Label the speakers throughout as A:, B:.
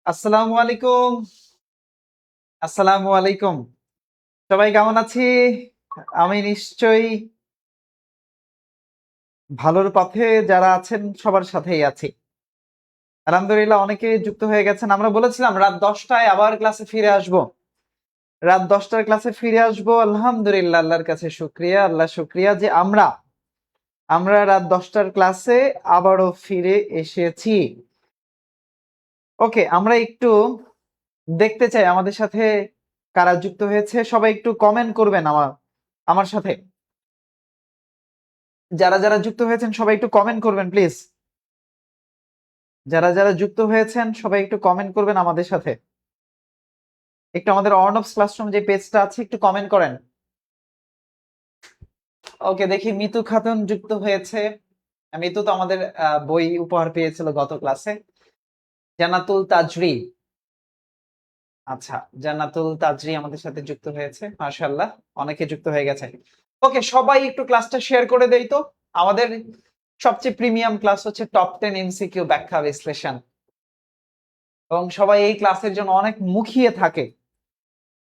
A: আসসালামু আলাইকুম। আসসালামু আলাইকুম। সবাই কেমন আছি? আমি নিশ্চয়ই ভালোর পথে যারা আছেন সবার সাথেই আছি। আলহামদুলিল্লাহ অনেকে যুক্ত হয়ে গেছেন। আমরা বলেছিলাম রাত ১০ টায় আবার ক্লাসে ফিরে আসবো। রাত ১০ টার ক্লাসে ফিরে আসবো। আলহামদুলিল্লাহ আল্লাহর কাছে শুকরিয়া। আল্লাহ শুকরিয়া যে আমরা রাত ১০ টার ক্লাসে আবারও ফিরে এসেছি। ওকে, আমরা একটু দেখতে চাই আমাদের সাথে কারা যুক্ত হয়েছে। সবাই একটু কমেন্ট করবেন আমার সাথে। যারা যুক্ত হয়েছেন সবাই একটু কমেন্ট করবেন প্লিজ। যারা যুক্ত হয়েছেন সবাই একটু কমেন্ট করবেন আমাদের সাথে। একটু আমাদের অর্ণবস ক্লাসরুম যে পেজটা আছে একটু কমেন্ট করেন। ওকে, দেখি মিতু খাতুন যুক্ত হয়েছে। মিতু তো আমাদের বই উপহার পেয়েছিল গত ক্লাসে। জান্নাতুল তাজরি, আচ্ছা, জান্নাতুল তাজরি আমাদের সাথে যুক্ত হয়েছে। মাশাআল্লাহ, অনেকে যুক্ত হয়ে গেছে। ওকে, সবাই একটু ক্লাসটা শেয়ার করে দেই তো। আমাদের সবচেয়ে প্রিমিয়াম ক্লাস হচ্ছে টপ 10 এমসিকিউ ব্যাখ্যা বিশ্লেষণ, এবং সবাই এই ক্লাসের জন্য অনেক মুখিয়ে থাকে।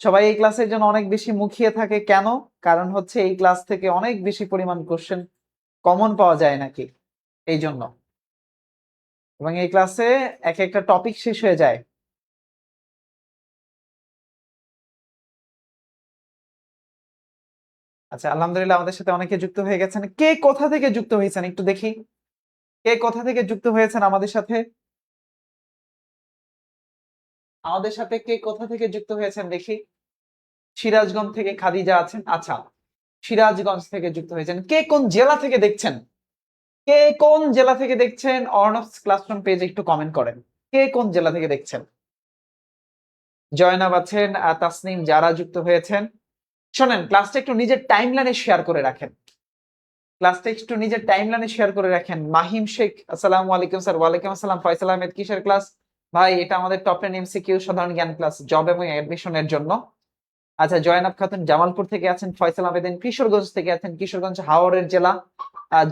A: সবাই এই ক্লাসের জন্য অনেক বেশি মুখিয়ে থাকে কেন? কারণ হচ্ছে এই ক্লাস থেকে অনেক বেশি পরিমাণ কোশ্চেন কমন পাওয়া যায় নাকি, এই জন্য। এবং এই ক্লাসে এক একটা টপিক শেষ হয়ে যায়। আচ্ছা, আলহামদুলিল্লাহ আমাদের সাথে অনেকে যুক্ত হয়ে গেছেন। কে কোথা থেকে যুক্ত হয়েছেন একটু দেখি। কে কোথা থেকে যুক্ত হয়েছেন আমাদের সাথে? আমাদের সাথে কে কোথা থেকে যুক্ত হয়েছেন দেখি। সিরাজগঞ্জ থেকে খাদিজা আছেন। আচ্ছা, সিরাজগঞ্জ থেকে যুক্ত হয়েছেন। কে কোন জেলা থেকে দেখছেন? কে কোন জেলা থেকে দেখছেন অর্ণবস ক্লাসরুম পেজে একটু কমেন্ট করেন। কে কোন জেলা থেকে দেখছেন? জয়নাব আছেন, তাসনিম, যারা যুক্ত হয়েছেন। শোনেন, ক্লাসটা একটু নিজের টাইমলাইনে শেয়ার করে রাখেন। ক্লাসটা একটু নিজের টাইমলাইনে শেয়ার করে রাখেন। মাহিম শেখ, আসসালামু আলাইকুম স্যার। ওয়ালাইকুম আসসালাম। ফয়সাল আহমেদ, কিসের ক্লাস? ভাই, এটা আমাদের টপ 10 এমসিকিউ সাধারণ জ্ঞান ক্লাস, জব এবং অ্যাডমিশনের জন্য। আচ্ছা, জয়নাব খাতুন জামালপুর থেকে আছেন। ফয়সাল আবেদিন কিশোরগঞ্জ থেকে আছেন, কিশোরগঞ্জ হাওরের জেলা।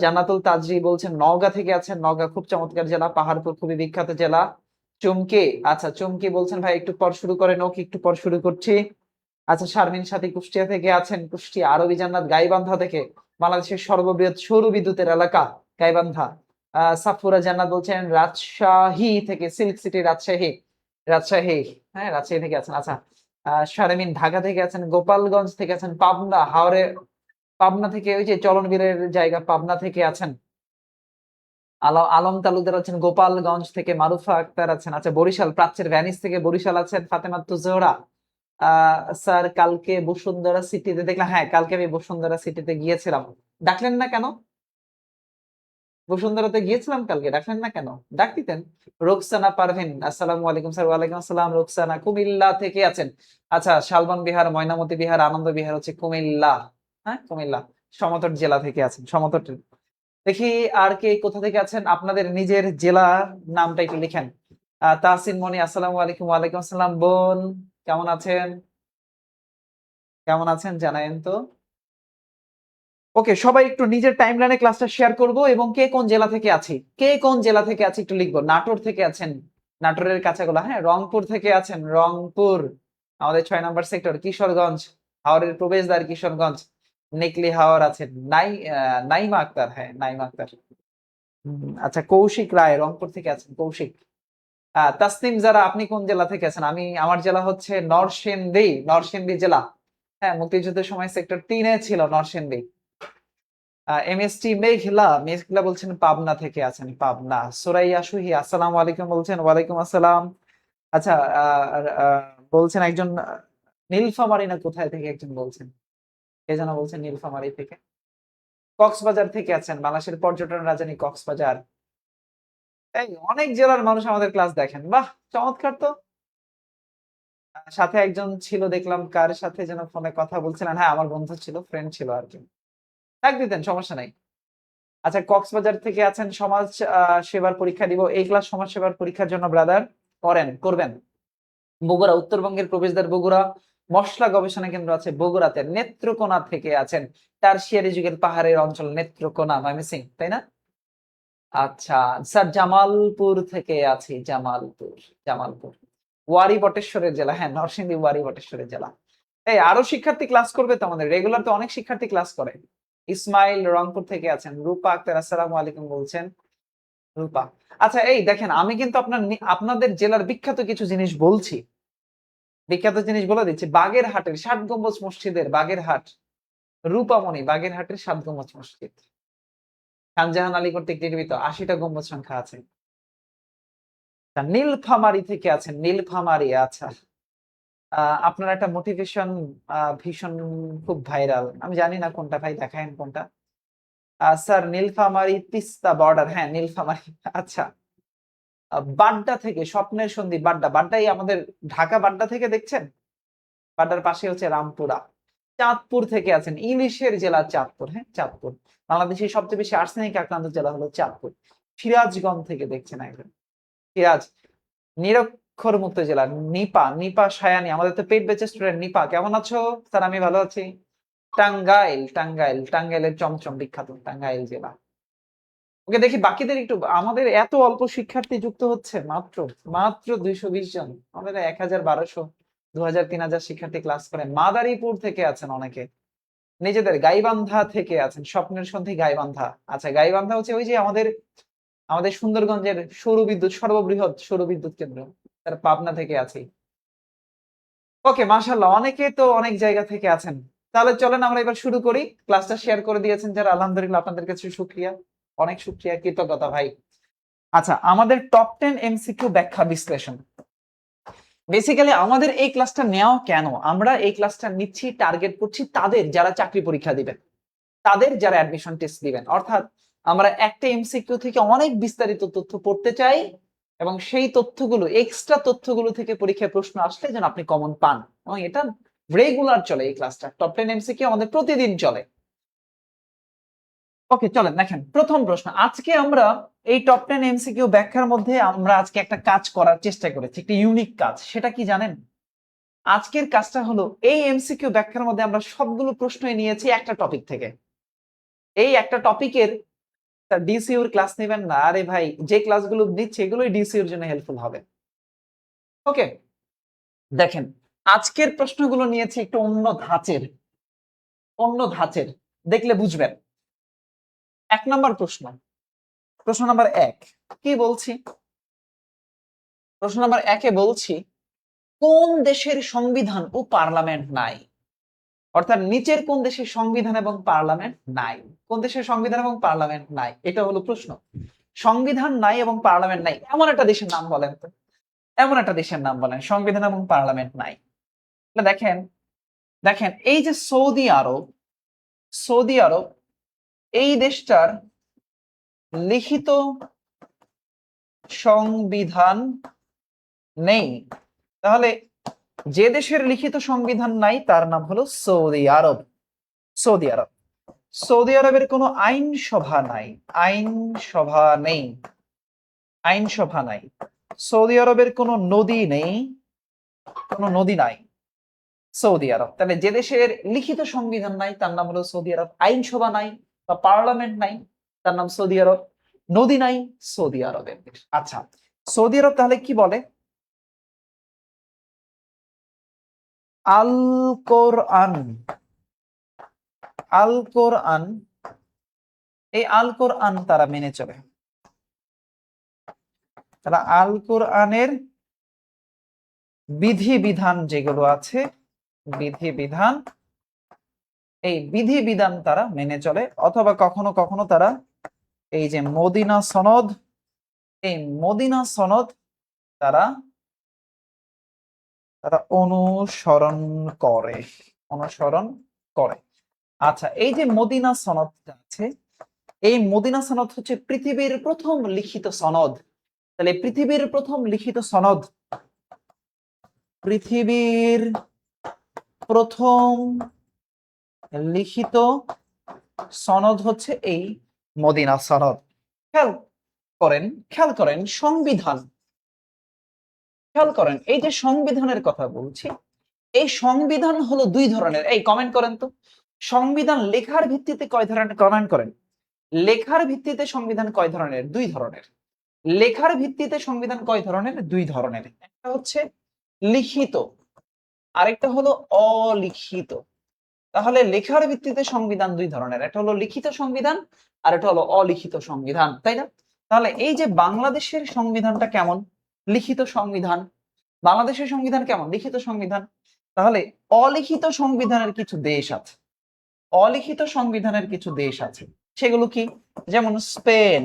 A: জান্নাতুল তাজরি বলছেন নওগাঁ থেকে আছেন। নওগাঁ খুব চমৎকার জেলা, পাহাড়পুর খুবই বিখ্যাত জেলা। চুমকি, আচ্ছা চুমকি বলছেন ভাই একটু পর শুরু করেন। ওকে, একটু পর শুরু করছি। আচ্ছা, শারমিন সাথী কুষ্টিয়া থেকে আছেন। কুষ্টিয়া আরবি জান্নাত গাইবান্ধা থেকে, বাংলাদেশের সর্ববৃহৎ সৌর বিদ্যুতের এলাকা গাইবান্ধা। সাফুরা জান্নাত বলছেন রাজশাহী থেকে, সিল্ক সিটি রাজশাহী। রাজশাহী, হ্যাঁ রাজশাহী থেকে আছেন। আচ্ছা, শারমিন ঢাকা থেকে আছেন। গোপালগঞ্জ থেকে আছেন। পাবনা হাওরে, পাবনা থেকে ওই যে চলনবীরের জায়গা, পাবনা থেকে আছেন। আলম তালুকদার আছেন গোপালগঞ্জ থেকে। মারুফা আক্তার আছেন। আচ্ছা, বরিশাল প্রাচ্যের ভ্যানিস থেকে বরিশাল আছেন ফাতেমাত্তু জোহরা। স্যার কালকে বসুন্ধরা সিটিতে দেখলাম। হ্যাঁ, কালকে আমি বসুন্ধরা সিটিতে গিয়েছিলাম। ডাকলেন না কেন? বসুন্ধরাতে গিয়েছিলাম কালকে, ডাকলেন না কেন? ডাক দিতেন। রোকসানা পারভিন, আসসালামু আলাইকুম স্যার। ওয়ালাইকুম আসসালাম। রোকসানা কুমিল্লা থেকে আছেন। আচ্ছা, শালবন বিহার, ময়নামতি বিহার, আনন্দ বিহার হচ্ছে কুমিল্লা। হ্যাঁ, কুমিল্লা সমতট জেলা থেকে আছেন। সমতট, দেখি আর কে কোথা থেকে আছেন। আপনাদের নিজের জেলা নামটা একটু লিখেন। তাহসিন মনি, আসসালামু আলাইকুম। ওয়ালাইকুম আসসালাম। বোন, কেমন আছেন? কেমন আছেন জানায়েন তো। ওকে, সবাই একটু নিজের টাইমলাইনে ক্লাসটা শেয়ার করব, এবং কে কোন জেলা থেকে আছি, কে কোন জেলা থেকে আছি একটু লিখবো। নাটোর থেকে আছেন, নাটোরের কাছাগুলো। হ্যাঁ, রংপুর থেকে আছেন, রংপুর আমাদের 6 নম্বর সেক্টর। কিশোরগঞ্জ হাওরের প্রবেশদ্বার কিশোরগঞ্জ। নেকলি হাওর আছেন। নাইমা আক্তার, হ্যাঁ নাইমা আক্তার। আচ্ছা, কৌশিক রায় রংপুর থেকে আছেন। কৌশিক। তাসনিম যারা, আপনি কোন জেলা থেকে আছেন? আমার জেলা হচ্ছে নরসিংদী, নরসিংদী জেলা। হ্যাঁ, মুক্তিযুদ্ধের সময় সেক্টর 3-এ ছিল নরসিংদী। এমএসটি মেঘলা, মেঘলা বলছেন পাবনা থেকে আছেন। পাবনা। সুরাইয়া সুহি, আসসালামু আলাইকুম বলছেন। ওয়ালাইকুম আসসালাম। আচ্ছা, বলছেন একজন নীলফামারী না কোথায় থেকে একজন বলছেন, কে যেন বলছেন নীলফামারী থেকে। কক্সবাজার থেকে আছেন, বাংলাদেশের পর্যটন রাজধানী কক্সবাজার। এই অনেক জেলার মানুষ আমাদের ক্লাস দেখেন, বাহ চমৎকার তো। সাথে একজন ছিল দেখলাম, কার সাথে যেন ফোনে কথা বলছিলেন। হ্যাঁ, আমার বন্ধু ছিল, ফ্রেন্ড ছিল আর কি। ডাক দিতেন, সমস্যা নাই। আচ্ছা, কক্সবাজার থেকে আছেন। সমাজ সেবার পরীক্ষা দিব। এই ক্লাস সমাজ সেবার পরীক্ষার জন্য ব্রাদার করবেন। বগুড়া, উত্তরবঙ্গের প্রবেশদ্বার বগুড়া। মশলা গবেষণা কেন্দ্র আছে বগুড়াতে। নেত্রকোনা থেকে আছেন। টারশিয়ারি যুগের পাহাড়ের অঞ্চল নেত্রকোনা, ময়মনসিংহ, তাই না? আচ্ছা স্যার, জামালপুর থেকে আছি। জামালপুর ওয়ারি বটেশ্বরের জেলা। হ্যাঁ, নরসিংদী ওয়ারি বটেশ্বরের জেলা। এই আরো শিক্ষার্থী ক্লাস করবে তো, আমাদের রেগুলার তো অনেক শিক্ষার্থী ক্লাস করে। ইসমাইল রংপুর থেকে আছেন। রূপা আক্তার আসসালামু আলাইকুম বলছেন। রূপা, আচ্ছা এই দেখেন, আমি কিন্তু আপনাদের জেলার বিখ্যাত কিছু জিনিস বলছি। বিখ্যাত জিনিস বলে দিচ্ছি। বাগেরহাটের 7 গম্বুজ মসজিদের বাগেরহাট, রূপামণি বাগেরহাটের 7 গম্বুজ মসজিদ খানজাহান আলী কর্তৃক নির্মিত, 80টা গম্বুজ সংখ্যা আছে। নীলফামারী থেকে আছেন। নীলফামারী, আচ্ছা। আপনার একটা মোটিভেশন ভীষণ খুব ভাইরাল, আমি জানি না কোনটা ভাই, দেখায়েন কোনটা। স্যার নীলফামারী তিস্তা বর্ডার, হ্যাঁ নীলফামারী। আচ্ছা, বাড্ডা থেকে স্বপ্নের সন্ধি, বাড্ডাই আমাদের ঢাকা বাড্ডা থেকে দেখছেন। বাড্ডার পাশে হচ্ছে রামপুরা। চাঁদপুর থেকে আছেন। ইলিশের জেলা চাঁদপুর, হ্যাঁ চাঁদপুর। বাংলাদেশের সবচেয়ে বেশি আর্সেনিক আক্রান্ত জেলা হলো চাঁদপুর। সিরাজগঞ্জ থেকে দেখছেন একজন। সিরাজ, নিরক্ষর মুক্ত জেলা। নিপা সায়ানি, আমাদের তো পেট বেচে স্টুডেন্ট। নিপা, কেমন আছো? স্যার আমি ভালো আছি। টাঙ্গাইলের চমচম বিখ্যাত টাঙ্গাইল জেলা। ওকে, দেখি বাকিদের একটু। আমাদের এত অল্প শিক্ষার্থী যুক্ত হচ্ছে, মাত্র মাত্র 220 জন। আমাদের 1200, 2000, 3000 শিক্ষার্থী ক্লাস করে। মাদারীপুর থেকে আছেন অনেকে। নিজেদের গাইবান্ধা থেকে আছেন। স্বপ্নের সন্ধি গাইবান্ধা। আচ্ছা, গাইবান্ধা হচ্ছে ওই যে আমাদের আমাদের সুন্দরগঞ্জের সর্ববৃহৎ সৌরবিদ্যুৎ কেন্দ্র। তার পাবনা থেকে আছি। ওকে, মাশাআল্লাহ, অনেকে তো অনেক জায়গা থেকে আছেন। তাহলে চলেন আমরা এবার শুরু করি। ক্লাসটা শেয়ার করে দিয়েছেন যারা, আলহামদুলিল্লাহ, আপনাদের কাছে শুকরিয়া, অনেক শুকরিয়া, কৃতজ্ঞতা ভাই। আচ্ছা, আমাদের টপ 10 এমসিকিউ ব্যাখ্যা বিশ্লেষণ। বেসিক্যালি আমাদের এই ক্লাসটা নেওয়া কেন, আমরা এই ক্লাসটা নিচ্ছি, টার্গেট করছি তাদের যারা চাকরি পরীক্ষা দিবেন, তাদের যারা অ্যাডমিশন টেস্ট দিবেন। অর্থাৎ আমরা একটা এমসিকিউ থেকে অনেক বিস্তারিত তথ্য পড়তে চাই, এবং সেই তথ্যগুলো, এক্সট্রা তথ্যগুলো থেকে পরীক্ষায় প্রশ্ন আসলে যেন আপনি কমন পান। এবং এটা রেগুলার চলে। এই ক্লাসটা টপ 10 এমসিকিউ আমাদের প্রতিদিন চলে। ওকে, চলেন দেখেন প্রথম প্রশ্ন। আজকে আমরা এই টপ 10 এমসিকিউ ব্যাখ্যার মধ্যে আমরা আজকে একটা কাজ করার চেষ্টা করেছি, একটা ইউনিক কাজ। সেটা কি জানেন? আজকের কাজটা হলো, এই এমসিকিউ ব্যাখ্যার মধ্যে আমরা সবগুলো প্রশ্নই নিয়েছি একটা টপিক থেকে। এই একটা টপিকের ডিসিউর ক্লাস নেবেন না, আরে ভাই, যে ক্লাসগুলো দিচ্ছে এগুলোই ডিসিউর জন্য হেল্পফুল হবে। ওকে, দেখেন আজকের প্রশ্নগুলো নিয়েছি একটু অন্য ধাঁচের, দেখলে বুঝবেন। 1 নম্বর প্রশ্ন, প্রশ্ন নাম্বার 1 কি বলছি? প্রশ্ন নাম্বার 1-এ বলছি, কোন দেশের সংবিধান ও পার্লামেন্ট নাই? অর্থাৎ নিচের কোন দেশের সংবিধান এবং পার্লামেন্ট নাই? কোন দেশের সংবিধান এবং পার্লামেন্ট নাই, এটা হলো প্রশ্ন। সংবিধান নাই এবং পার্লামেন্ট নাই, এমন একটা দেশের নাম বলেন তো। এমন একটা দেশের নাম বলেন সংবিধান এবং পার্লামেন্ট নাই। দেখেন, দেখেন এই যে সৌদি আরব, এই দেশটার লিখিত সংবিধান নেই। তাহলে যে দেশের লিখিত সংবিধান নাই তার নাম হলো সৌদি আরব। সৌদি আরব, সৌদি আরবের কোনো আইনসভা নাই, আইনসভা নেই, আইনসভা নাই। সৌদি আরবের কোনো নদী নেই, কোনো নদী নাই সৌদি আরব। তাহলে যে দেশের লিখিত সংবিধান নাই তার নাম হলো সৌদি আরব। আইনসভা নাই বা পার্লামেন্ট নাই, তার নাম সৌদি আরব। নদী নাই, সৌদি আরবের দেশ। আচ্ছা, সৌদি আরব তাহলে কি বলে? আল কোরআন, আল কোরআন, এই আল কোরআন তারা মেনে চলে। তারা আল কোরআনের বিধিবিধান যেগুলো আছে, বিধিবিধান, এই বিধিবিধান তারা মেনে চলে। অথবা কখনো কখনো তারা এই যে মদিনা সনদ, এই মদিনা সনদ তারা তারা অনুসরণ করে, অনুসরণ করে। আচ্ছা, এই যে মদিনা সনদটা আছে, এই মদিনা সনদ হচ্ছে পৃথিবীর প্রথম লিখিত সনদ। তাহলে পৃথিবীর প্রথম লিখিত সনদ, পৃথিবীর প্রথম লিখিত সনদ হচ্ছে এই মদিনা সনদ। খেয়াল করেন সংবিধান, খেয়াল করেন এই যে সংবিধানের কথা বলছি, এই সংবিধান হলো 2 ধরনের। এই কমেন্ট করেন তো, সংবিধান লেখার ভিত্তিতে কয় ধরনের, কমেন্ট করেন। লেখার ভিত্তিতে সংবিধান কয় ধরনের? দুই ধরনের। লেখার ভিত্তিতে সংবিধান কয় ধরনের? দুই ধরনের। একটা হচ্ছে লিখিত, আরেকটা হলো অলিখিত। তাহলে লেখার ভিত্তিতে সংবিধান দুই ধরনের, একটা হলো লিখিত সংবিধান আর একটা হলো অলিখিত সংবিধান, তাই না? তাহলে এই যে বাংলাদেশের সংবিধানটা কেমন? লিখিত সংবিধান। বাংলাদেশের সংবিধান কেমন? লিখিত সংবিধান। তাহলে অলিখিত সংবিধানের কিছু দেশ আছে, অলিখিত সংবিধানের কিছু দেশ আছে, সেগুলো কি? যেমন স্পেন,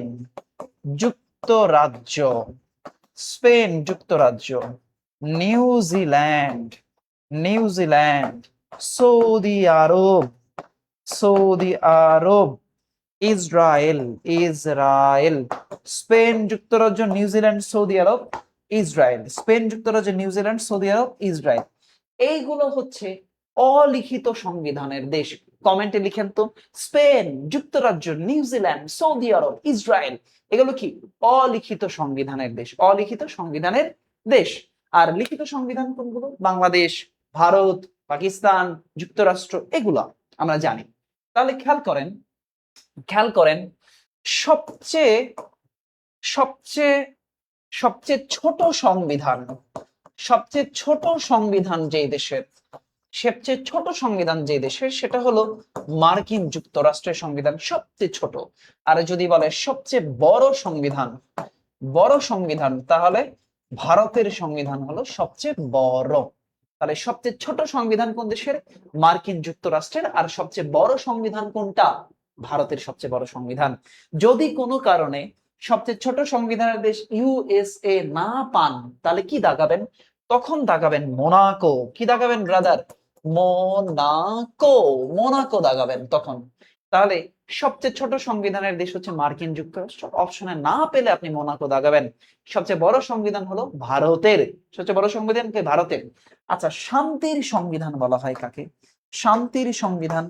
A: যুক্তরাজ্য, স্পেন যুক্তরাজ্য, নিউজিল্যান্ড, নিউজিল্যান্ড, সৌদি আরব, সৌদি আরব, ইসরায়েল, ইসরায়েল, স্পেন যুক্তরাজ্য New Zealand Saudi Arab Israel, Spain যুক্তরাজ্য নিউজিল্যান্ড সৌদি আরব ইসরায়েল, এইগুলো হচ্ছে অলিখিত সংবিধানের দেশ। কমেন্টে লিখেন তো, স্পেন যুক্তরাজ্য নিউজিল্যান্ড সৌদি আরব ইসরায়েল, এগুলো কি? অলিখিত সংবিধানের দেশ, অলিখিত সংবিধানের দেশ। আর লিখিত সংবিধান কোনগুলো? বাংলাদেশ, ভারত, পাকিস্তান, যুক্তরাষ্ট্র, এগুলা আমরা জানি। তাহলে খেয়াল করেন, খেয়াল করেন, সবচেয়ে সবচেয়ে সবচেয়ে ছোট সংবিধান, সবচেয়ে ছোট সংবিধান যে দেশের, সবচেয়ে ছোট সংবিধান যে দেশের, সেটা হলো মার্কিন যুক্তরাষ্ট্রের সংবিধান, সবচেয়ে ছোট। আর যদি বলে সবচেয়ে বড় সংবিধান, বড় সংবিধান, তাহলে ভারতের সংবিধান হলো সবচেয়ে বড়। তাহলে সবচেয়ে ছোট সংবিধান কোন দেশের? মার্কিন যুক্তরাষ্ট্রের। আর সবচেয়ে বড় সংবিধান কোনটা? ভারতের সবচেয়ে বড় সংবিধান। যদি কোনো কারণে সবচেয়ে ছোট সংবিধানের দেশ ইউএসএ না পান, তাহলে কি দাগাবেন? তখন দাগাবেন মোনাকো। কি দাগাবেন ব্রাদার? মোনাকো, মোনাকো দাগাবেন তখন। তাহলে সবচেয়ে ছোট সংবিধানের দেশ হচ্ছে মার্কিন যুক্তরাষ্ট্র, অপশনে না পেলে আপনি মোনাকো দাগাবেন। সবচেয়ে বড় সংবিধান হলো ভারতের, সবচেয়ে বড় সংবিধান কে? ভারতের। আচ্ছা, শান্তির সংবিধান বলা হয় কাকে? শান্তির সংবিধান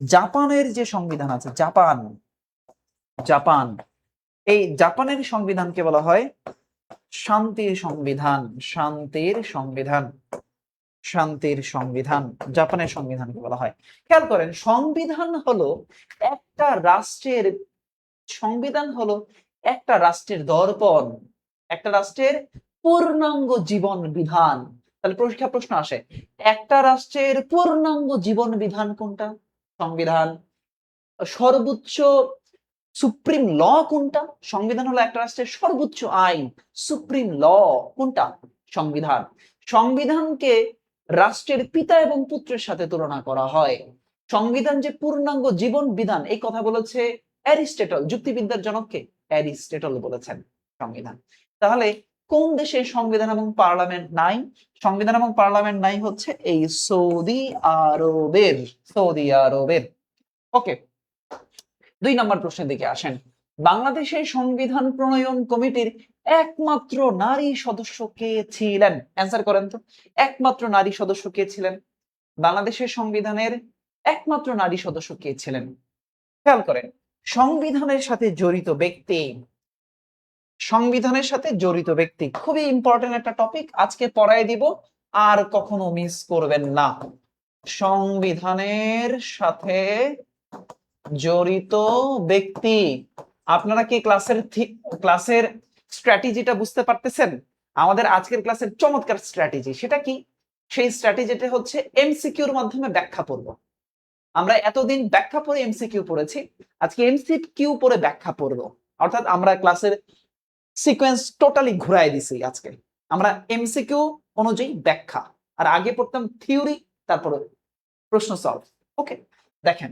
A: জাপানের যে সংবিধান আছে, জাপান, জাপান, এই জাপানের সংবিধানকে বলা হয় শান্তির সংবিধান, শান্তির সংবিধান, শান্তির সংবিধান, জাপানের সংবিধানকে বলা হয়। খেয়াল করেন, সংবিধান হলো একটা রাষ্ট্রের, সংবিধান হলো একটা রাষ্ট্রের দর্পণ, একটা রাষ্ট্রের পূর্ণাঙ্গ জীবন বিধান। তাহলে পরীক্ষা প্রশ্ন আসে, একটা রাষ্ট্রের পূর্ণাঙ্গ জীবন বিধান কোনটা? সংবিধান। সর্বোচ্চ সুপ্রিম ল কোনটা? সংবিধান হলো একটা রাষ্ট্রের সর্বোচ্চ আইন, সুপ্রিম ল কোনটা? সংবিধান। সংবিধানকে রাষ্ট্রের পিতা এবং পুত্রের সাথে তুলনা করা হয়। সংবিধান যে পূর্ণাঙ্গ জীবন বিধান, এই কথা বলেছে অ্যারিস্টটল, যুক্তিবিদ্যার জনককে অ্যারিস্টটল বলেছেন সংবিধান। তাহলে কোন দেশে সংবিধান এবং পার্লামেন্ট নাই? সংবিধান এবং পার্লামেন্ট নাই হচ্ছে এই সৌদি আরবের, সৌদি আরবের। ওকে, 2 নম্বর প্রশ্নের দিকে আসেন। বাংলাদেশের সংবিধান প্রণয়ন কমিটির একমাত্র নারী সদস্য কে ছিলেন? অ্যান্সার করেন তো, একমাত্র নারী সদস্য কে ছিলেন? বাংলাদেশের সংবিধানের একমাত্র নারী সদস্য কে ছিলেন? খেয়াল করেন, সংবিধানের সাথে জড়িত ব্যক্তি, সংবিধানের সাথে জড়িত ব্যক্তি খুবই ইম্পর্টেন্ট একটা টপিক, আজকে পড়ায় দিব, আর কখনো মিস করবেন না। সংবিধানের সাথে জড়িত ব্যক্তি, আপনারা কি ক্লাসের স্ট্র্যাটেজিটা বুঝতে পারতেছেন? আমাদের আজকের ক্লাসের চমৎকার স্ট্র্যাটেজি, সেটা কি? সেই স্ট্র্যাটেজিটা হচ্ছে এমসিকিউর মাধ্যমে ব্যাখ্যা পড়ব। আমরা এতদিন ব্যাখ্যা পড়ে এমসিকিউ পড়েছি, আজকে এমসিকিউ পড়ে ব্যাখ্যা পড়ব। অর্থাৎ আমরা ক্লাসের সিকোয়েন্স টোটালি ঘুরাই দিছি আজকে। আমরা এমসিকিউ অনুযায়ী ব্যাখ্যা, আর আগে পড়তাম থিওরি, তারপরে প্রশ্ন সলভ। ওকে, দেখেন,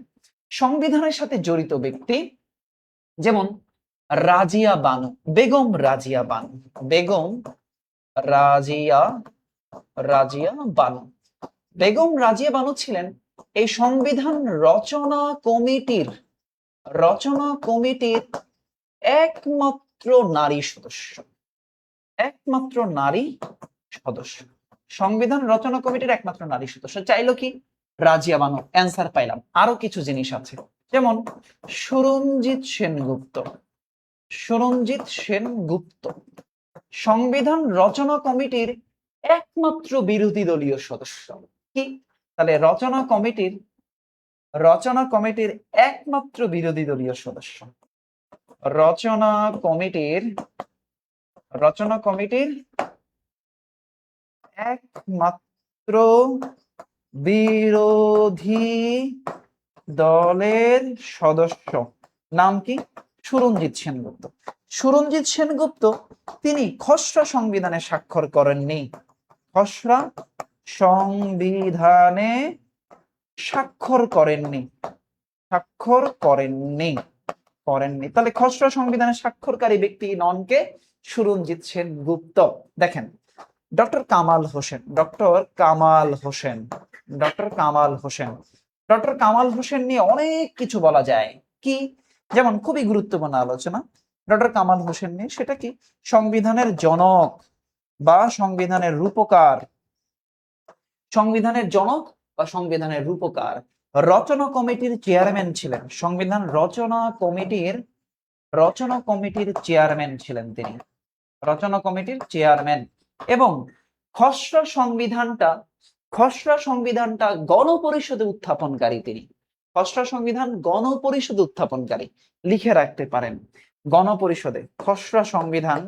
A: সংবিধানের সাথে জড়িত ব্যক্তি যেমন রাজিয়া বানু, বেগম রাজিয়া বানু, বেগম রাজিয়া, রাজিয়া বানু, বেগম রাজিয়া বানু ছিলেন এই সংবিধান রচনা কমিটির, রচনা কমিটির একমাত্র নারী সদস্য, একমাত্র নারী সদস্য। সংবিধান রচনা কমিটির একমাত্র নারী সদস্য চাইলো কি? রাজিয়া বানু। অ্যান্সার পাইলাম। আরো কিছু জিনিস আছে, যেমন সুরঞ্জিত সেনগুপ্ত, সুরঞ্জিত সেনগুপ্ত সংবিধান রচনা কমিটির একমাত্র বিরোধী দলীয় সদস্য। কি? তাহলে রচনা কমিটির একমাত্র বিরোধী দলীয় সদস্য। রচনা কমিটির একমাত্র বিরোধী দলের সদস্য। নাম কি? সুরঞ্জিত সেনগুপ্ত। সুরঞ্জিত সেনগুপ্ত তিনি খসড়া সংবিধানে স্বাক্ষর করেননি। খসড়া সংবিধানে স্বাক্ষর করেননি। তাহলে খসড়া সংবিধানে স্বাক্ষরকারী ব্যক্তি নন কে? সুরঞ্জিত সেনগুপ্ত। দেখেন ডক্টর কামাল হোসেন নিয়ে অনেক কিছু বলা যায়। কি? যেমন খুবই গুরুত্বপূর্ণ আলোচনা ডক্টর কামাল হোসেন নিয়ে, সেটা কি? সংবিধানের জনক বা সংবিধানের রূপকার। রচনা কমিটির চেয়ারম্যান ছিলেন। রচনা কমিটির চেয়ারম্যান ছিলেন তিনি। এবং খসড়া সংবিধানটা গণপরিষদে উত্থাপনকারী তিনি। খসড়া গণপরিষদে উত্থাপনকারী। লিখে রাখতে পারেন, গণপরিষদে খসড়া সংবিধান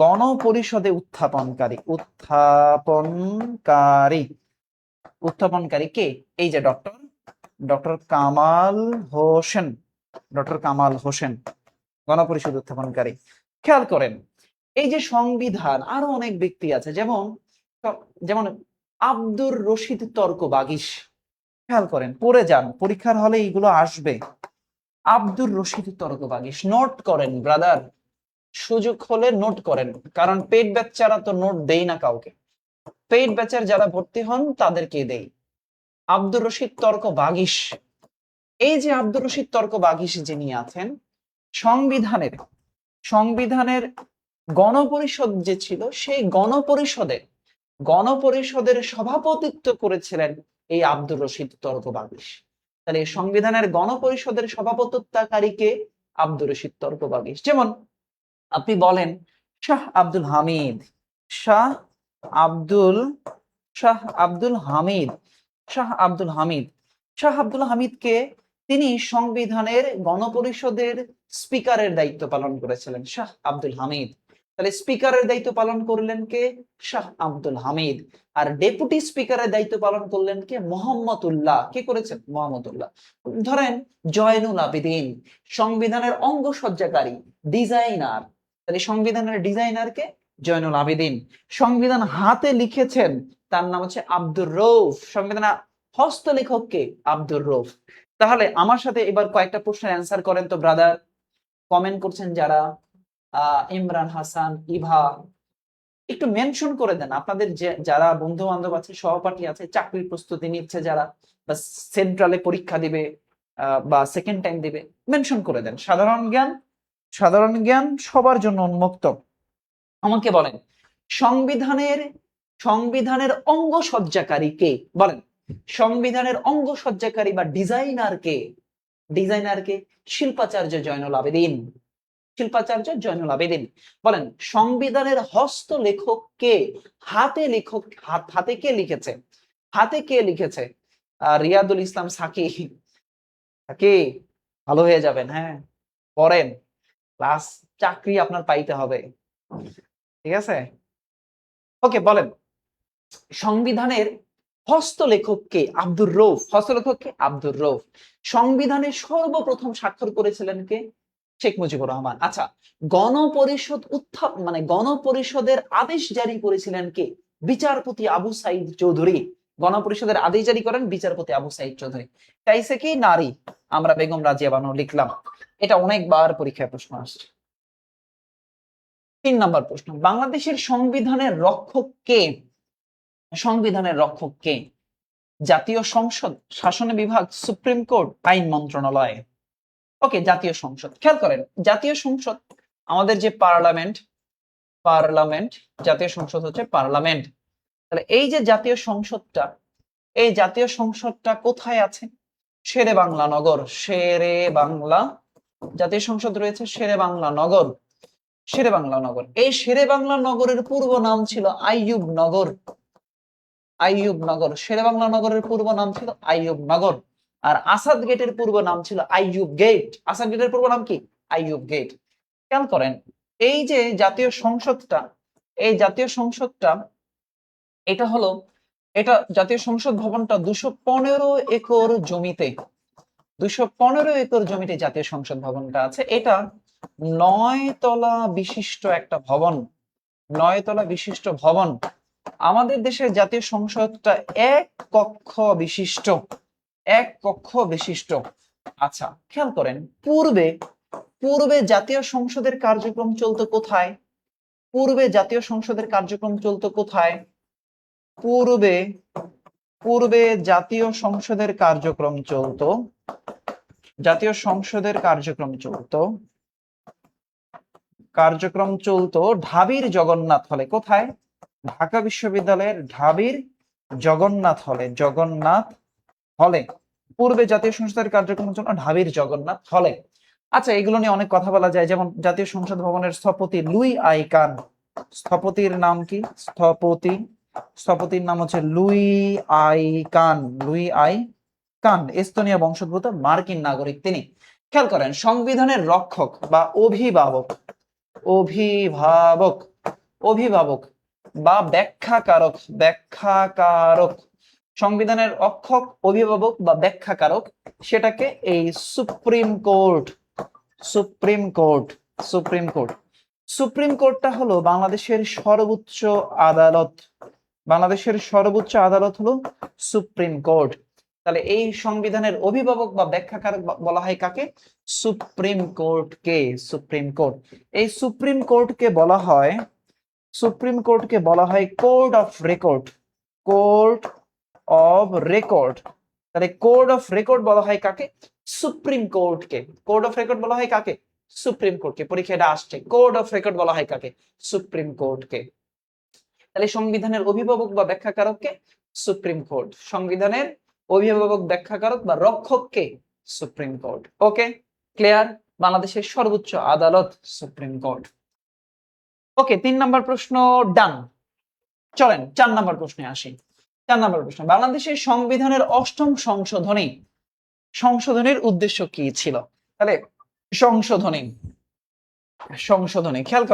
A: গণপরিষদে উত্থাপনকারী কে? এই যে ডক্টর কামাল হোসেন গণপরিষদ উত্থাপনকারী। খেয়াল করেন এই যে সংবিধান, আরো অনেক ব্যক্তি আছে, যেমন আব্দুর রশিদ তর্ক বাগিশ। খেয়াল করেন, পড়ে যান, পরীক্ষার হলে এইগুলো আসবে। আব্দুর রশিদ তর্ক বাগিশ, নোট করেন ব্রাদার, সুযোগ হলে নোট করেন, কারণ পেড বাচ্চারা তো নোট দেই না কাউকে। পেড ব্যাচের যারা ভর্তি হন তাদেরকে দেই। আব্দুর রশিদ তর্ক বাগিশ, এই যে আব্দুর রশিদ তর্ক বাগিশ যিনি আছেন, সংবিধানের গণপরিষদ যে ছিল, সেই গণপরিষদের সভাপতিত্ব করেছিলেন এই আব্দুর রশিদ তর্ক বাগিশ। তাহলে সংবিধানের গণপরিষদের সভাপতিত্বকারীকে? আব্দুর রশিদ তর্ক বাগিশ। যেমন আপনি বলেন শাহ আব্দুল হামিদকে তিনি সংবিধানের গণপরিষদের স্পিকারের দায়িত্ব পালন করেছিলেন, শাহ আব্দুল হামিদ। তাহলে স্পিকারের দায়িত্ব পালন করলেন কে? শাহ আব্দুল হামিদ। আর ডেপুটি স্পিকারের দায়িত্ব পালন করলেন কে? মোহাম্মদুল্লাহ। কে করেছেন? মোহাম্মদুল্লাহ। ধরেন জয়নুল আবেদিন, সংবিধানের অঙ্গসজ্জাকারী, ডিজাইনার। তাহলে সংবিধানের ডিজাইনার কে? জয়নুল আবেদিন। সংবিধান হাতে লিখেছেন, তার নাম হচ্ছে আব্দুর রউফ। সংবিধানের হস্তলেখক কে? আব্দুর রউফ। তাহলে আমার সাথে এবার কয়েকটা প্রশ্নের অ্যান্সার করেন তো ব্রাদার। কমেন্ট করছেন যারা, ইমরান হাসান, ইভা, একটু মেনশন করে দেন আপনাদের যারা বন্ধু বান্ধব আছে, সহপাঠী আছে, চাকরির প্রস্তুতি নিচ্ছে যারা, বা সেন্ট্রালে পরীক্ষা দিবে বা সেকেন্ড টাইম দিবে, মেনশন করে দেন। সাধারণ জ্ঞান সবার জন্য উন্মুক্ত। আমাকে বলেন সংবিধানের অঙ্গসজ্জাকারী কে? বলেন সংবিধানের অঙ্গসজ্জাকারী বা ডিজাইনার কে? শিল্পাচার্য জয়নুল আবেদিন। বলেন সংবিধানের হস্তলেখক কে? হাতে কে লিখেছে? রিয়াদুল ইসলাম সাকি। ভালো হয়ে যাবেন, হ্যাঁ পড়েন, ক্লাস চাকরি আপনার পাইতে হবে, ঠিক আছে? ওকে, বলেন সংবিধানের হস্তলেখক কে? আব্দুর রউফ। সংবিধানে সর্বপ্রথম স্বাক্ষর করেছিলেন কে? শেখ মুজিবুর রহমান। আচ্ছা, গণপরিষদের আদেশ জারি করেছিলেন কে? বিচারপতি আবু সাইদ চৌধুরী। গণপরিষদের আদেশ জারি করেন বিচারপতি আবু সাইদ চৌধুরী। চাইছে কি? নারী। আমরা বেগম রাজিয়া বানু লিখলাম। এটা অনেকবার পরীক্ষায় প্রশ্ন আসছে। 3 নম্বর প্রশ্ন, বাংলাদেশের সংবিধানের রক্ষক কে? জাতীয় সংসদ, শাসন বিভাগ, সুপ্রিম কোর্ট, আইন মন্ত্রণালয়। ওকে, জাতীয় সংসদ। খেয়াল করেন জাতীয় সংসদ আমাদের যে পার্লামেন্ট, জাতীয় সংসদ হচ্ছে পার্লামেন্ট। তাহলে এই যে জাতীয় সংসদটা কোথায় আছে? শেরেবাংলা নগর। জাতীয় সংসদ রয়েছে শেরেবাংলা নগর। এই শেরেবাংলা নগরের পূর্ব নাম ছিল আইয়ুব নগর। আইয়ুবনগর। শেরেবাংলা নগরের পূর্ব নাম ছিল আইয়ুবনগর। আর আসাদ গেটের পূর্ব নাম ছিল আইয়ুব গেট। আসাদ গেটের পূর্ব নাম কি? আইয়ুব গেট। খেয়াল করেন, এই যে জাতীয় সংসদটা, এই জাতীয় সংসদটা এটা হলো, এটা জাতীয় সংসদ ভবনটা 215 একর জমিতে, 215 একর জমিতে জাতীয় সংসদ ভবনটা আছে। এটা 9 তলা বিশিষ্ট একটা ভবন, 9 তলা বিশিষ্ট ভবন। আমাদের দেশের জাতীয় সংসদটা এক কক্ষ বিশিষ্ট, এক কক্ষ বিশিষ্ট। আচ্ছা খেয়াল করেন, পূর্বে পূর্বে জাতীয় সংসদের কার্যক্রম চলতো কোথায়? পূর্বে জাতীয় সংসদের কার্যক্রম চলতো কোথায়? পূর্বে পূর্বে জাতীয় সংসদের কার্যক্রম চলতো, জাতীয় সংসদের কার্যক্রম চলতো ঢাবির জগন্নাথ হলে। কোথায়? ঢাকা বিশ্ববিদ্যালয়ের ঢাবির জগন্নাথ হলে, জগন্নাথ হলে পূর্বে জাতীয় সংসদের কার্যক্রম চলতো ঢাবির জগন্নাথ হলে। আচ্ছা, এগুলো নিয়ে অনেক কথা বলা যায়, যেমন জাতীয় সংসদ ভবনের স্থপতি লুই আই কান। স্থপতির নাম কি? স্থপতির নাম হচ্ছে Louis I Kahn. Louis I Kahn Estonia বংশোদ্ভূত মার্কিন নাগরিক তিনি। খেয়াল করেন, সংবিধানের রক্ষক বা অভিভাবক, অভিভাবক অভিভাবক বা ব্যাখ্যাকারক, সংবিধানের রক্ষক, অভিভাবক বা ব্যাখ্যাকারক, সেটাকে এই সুপ্রিম কোর্ট। সুপ্রিম কোর্টটা হলো বাংলাদেশের সর্বোচ্চ আদালত। বাংলাদেশের সর্বোচ্চ আদালত হলো সুপ্রিম কোর্ট। তাহলে এই সংবিধানের অভিভাবক বা ব্যাখ্যাকারক বলা হয় কাকে? সুপ্রিম কোর্টকে। সুপ্রিম কোর্ট, এই সুপ্রিম কোর্টকে বলা হয় court of record. Court of record. তাহলে কোর্ট অফ রেকর্ড বলা হয় কাকে? সুপ্রিম কোর্টকে। কোর্ট অফ রেকর্ড বলা হয় কাকে? সুপ্রিম কোর্টকে। পরীক্ষাটা আসছে, কোর্ট অফ রেকর্ড বলা হয় কাকে? সুপ্রিম কোর্টকে। তাহলে সংবিধানের অভিভাবক বা ব্যাখ্যাকারককে? Supreme court. সংবিধানের অভিভাবক, ব্যাখ্যাকারক বা রক্ষককে? Supreme court. Okay, clear? বাংলাদেশের সর্বোচ্চ আদালত সুপ্রিম কোর্ট। ওকে, 3 নম্বর প্রশ্ন ডান। চলেন 4 নম্বর প্রশ্নে আসি। 4 নম্বর প্রশ্ন, বাংলাদেশের সংবিধানের 8ম সংশোধনীর উদ্দেশ্য কি ছিল? তাহলে সংশোধনী খেয়াল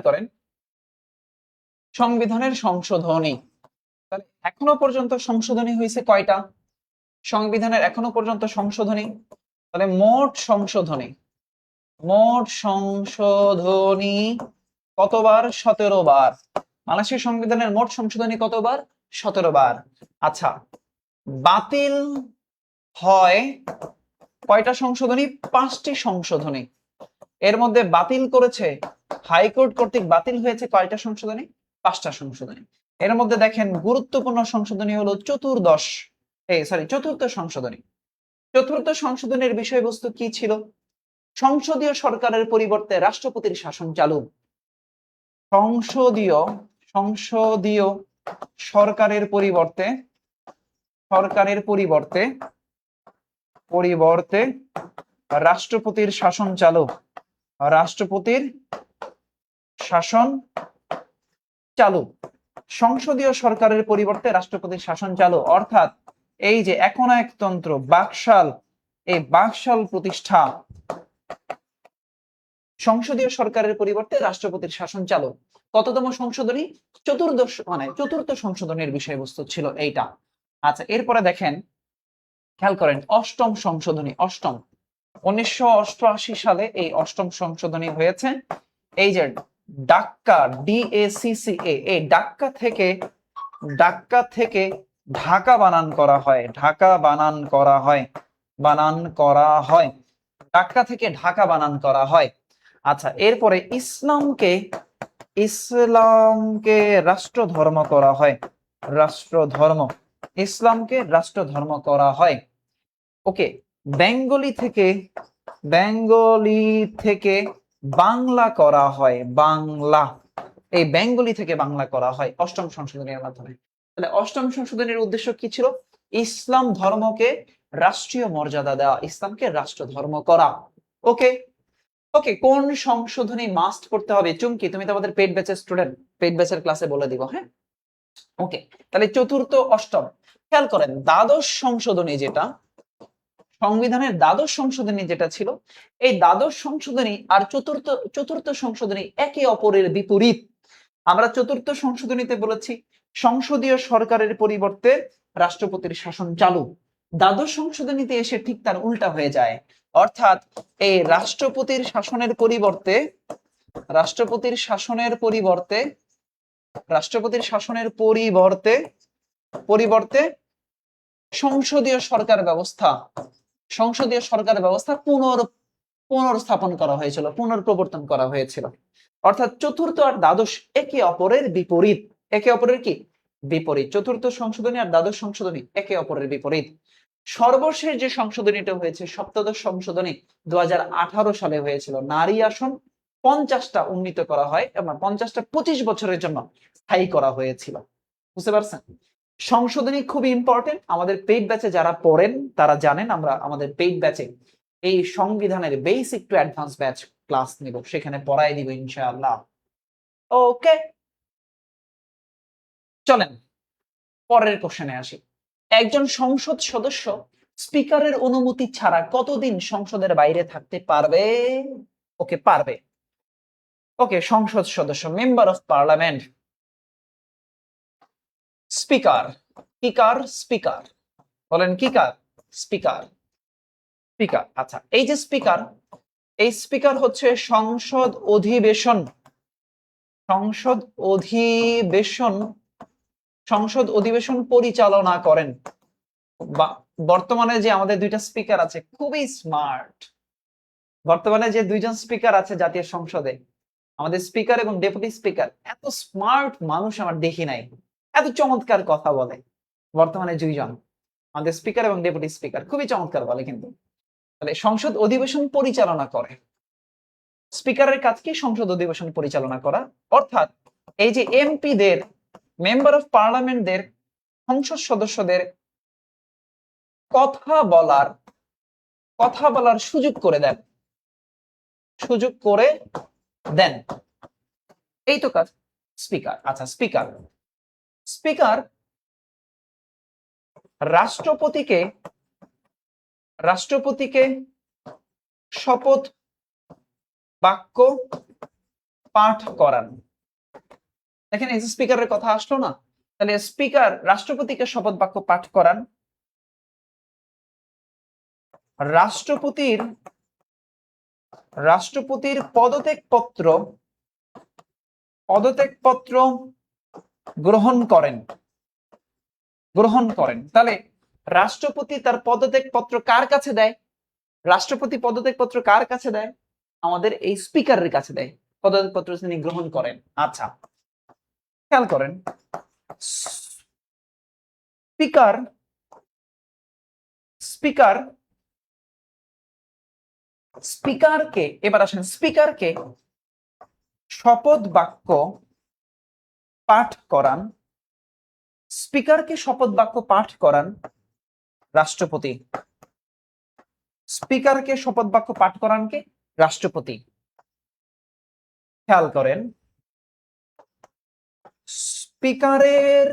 A: করেন সংবিধানের সংশোধনী। তাহলে এখনো পর্যন্ত সংশোধনী হয়েছে কয়টা? সংবিধানের এখনো পর্যন্ত সংশোধনী, তাহলে মোট সংশোধনী কতবার? 17 বার। বাংলাদেশের সংবিধানের মোট সংশোধনী কতবার? 17 বার। আচ্ছা, বাতিল হয় কয়টা সংশোধনী? 5টি সংশোধনী। এর মধ্যে বাতিল করেছে হাইকোর্ট কর্তৃক, বাতিল হয়েছে কয়টা সংশোধনী? 5টা সংশোধনী। এর মধ্যে দেখেন গুরুত্বপূর্ণ সংশোধনী হলো চতুর্থ সংশোধনী। চতুর্থ সংশোধনের বিষয়বস্তু কি ছিল? সংসদীয় সরকারের পরিবর্তে রাষ্ট্রপতির শাসন চালু। সংসদীয় সরকারের পরিবর্তে রাষ্ট্রপতির শাসন চালু। রাষ্ট্রপতির শাসন চালু। সংসদীয় সরকারের পরিবর্তে রাষ্ট্রপতির শাসন চালু, অর্থাৎ এই যে একনায়কতন্ত্র, বাকশাল, এই বাকশাল প্রতিষ্ঠা। সংসদীয় সরকারের পরিবর্তে রাষ্ট্রপতির শাসন চালু। কততম সংশোধনী? চতুর্থ সংশোধনীর বিষয়বস্তু ছিল এইটা। আচ্ছা, এরপরে দেখেন, খেয়াল করেন 8ম সংশোধনী। 1988 সালে এই 8ম সংশোধনী হয়েছে। এই যে ডাক্কা, DACCA, এই ডাক্কা থেকে ঢাকা বানান করা হয়। ডাক্কা থেকে ঢাকা বানান করা হয়। আচ্ছা, এরপরে ইসলামকে রাষ্ট্রধর্ম করা হয়। ইসলামকে রাষ্ট্রধর্ম করা হয়। ওকে, বেঙ্গলি থেকে বাংলা করা হয়। এই বেঙ্গলি থেকে বাংলা করা হয় 8ম সংশোধনীর মাধ্যমে। তাহলে 8ম সংশোধনীর উদ্দেশ্য কি ছিল? ইসলাম ধর্মকে রাষ্ট্রীয় মর্যাদা দেওয়া, ইসলামকে রাষ্ট্র ধর্ম করা। ওকে, কোন সংশোধনী মাস্ট করতে হবে? চুমকি, তুমি তো আমাদের পেইড ব্যাচের স্টুডেন্ট, পেইড ব্যাচের ক্লাসে বলে দিব। হ্যাঁ, ওকে, তাহলে চতুর্থ অষ্টম। খেয়াল করেন দ্বাদশ সংশোধনী যেটা, সংবিধানের দ্বাদশ সংশোধনী যেটা ছিল, এই দ্বাদশ সংশোধনী আর চতুর্থ সংশোধনী একে অপরের বিপরীত। আমরা চতুর্থ সংশোধনীতে বলেছি সংসদীয় সরকারের পরিবর্তে রাষ্ট্রপতির শাসন চালু। দ্বাদশ সংশোধনীতে এসে ঠিক তার উল্টা হয়ে যায়, অর্থাৎ এই রাষ্ট্রপতির শাসনের পরিবর্তে রাষ্ট্রপতির শাসনের পরিবর্তে রাষ্ট্রপতির শাসনের পরিবর্তে পরিবর্তে সংসদীয় সরকার ব্যবস্থা পুনর্স্থাপন করা হয়েছিল, পুনর্প্রবর্তন করা হয়েছিল। অর্থাৎ চতুর্থ আর দ্বাদশ একে অপরের বিপরীত। একে অপরের কি বিপরীত? চতুর্থ সংশোধনী আর দ্বাদশ সংশোধনী একে অপরের বিপরীত। সর্বশেষ যে সংশোধনীটা হয়েছে সপ্তদশ সংশোধনী 2018 সালে হয়েছিল। নারী আসন 50টা উন্নীত করা হয় এবং 50টা 25 বছরের জন্য স্থায়ী করা হয়েছিল। বুঝতে পারছেন? সংশোধনী খুবই ইম্পর্টেন্ট। আমাদের পেইড ব্যাচে যারা পড়েন তারা জানেন, আমরা আমাদের পেইড ব্যাচে এই সংবিধানের basic to advance batch class নিব, সেখানে পড়াই দিব ইনশাআল্লাহ। ওকে, চলেন পরের কোশ্চেনে আসি। একজন সংসদ সদস্য স্পিকারের অনুমতি ছাড়া কতদিন সংসদের বাইরে থাকতে পারবে? ওকে, পারবে। ওকে, সংসদ সদস্য, মেম্বার অফ পার্লামেন্ট, স্পিকার। কি কার? স্পিকার। বলেন কি কার? স্পিকার। স্পিকার। আচ্ছা, এই যে স্পিকার, এই স্পিকার হচ্ছে সংসদ অধিবেশন সংসদ অধিবেশন পরিচালনা করেন। বর্তমানে যে আমাদের দুইটা স্পিকার আছে খুবই স্মার্ট। বর্তমানে যে দুইজন স্পিকার আছে জাতীয় সংসদে, আমাদের স্পিকার এবং ডেপুটি স্পিকার, এত স্মার্ট মানুষ আমার দেখি নাই, এত চমৎকার কথা বলে। বর্তমানে দুইজন আমাদের স্পিকার এবং ডেপুটি স্পিকার খুবই চমৎকার বলে। কিন্তু তাহলে সংসদ অধিবেশন পরিচালনা করে, স্পিকারের কাজ কি? সংসদ অধিবেশন পরিচালনা করা। অর্থাৎ এই যে এমপিদের, মেম্বার অফ পার্লামেন্টদের, সংসদ সদস্যদের কথা বলার সুযোগ করে দেন, এই তো কাজ স্পিকার। আচ্ছা, স্পিকার রাষ্ট্রপতিকে শপথ বাক্য পাঠ করান। দেখেন এই যে স্পিকারের কথা আসলো না, তাহলে স্পিকার রাষ্ট্রপতিকে শপথ বাক্য পাঠ করান। রাষ্ট্রপতির পদত্যাগপত্র গ্রহণ করেন। তাহলে রাষ্ট্রপতি তার পদত্যাগপত্র কার কাছে দেয়? রাষ্ট্রপতি পদত্যাগপত্র কার কাছে দেয়? আমাদের এই স্পিকারের কাছে দেয়, পদত্যাগপত্র তিনি গ্রহণ করেন। আচ্ছা, খেয়াল করেন স্পিকারকে এবার আসেন, স্পিকারকে শপথ বাক্য পাঠ করান রাষ্ট্রপতি। স্পিকারকে শপথ বাক্য পাঠ করান কে? রাষ্ট্রপতি। খেয়াল করেন স্পিকারের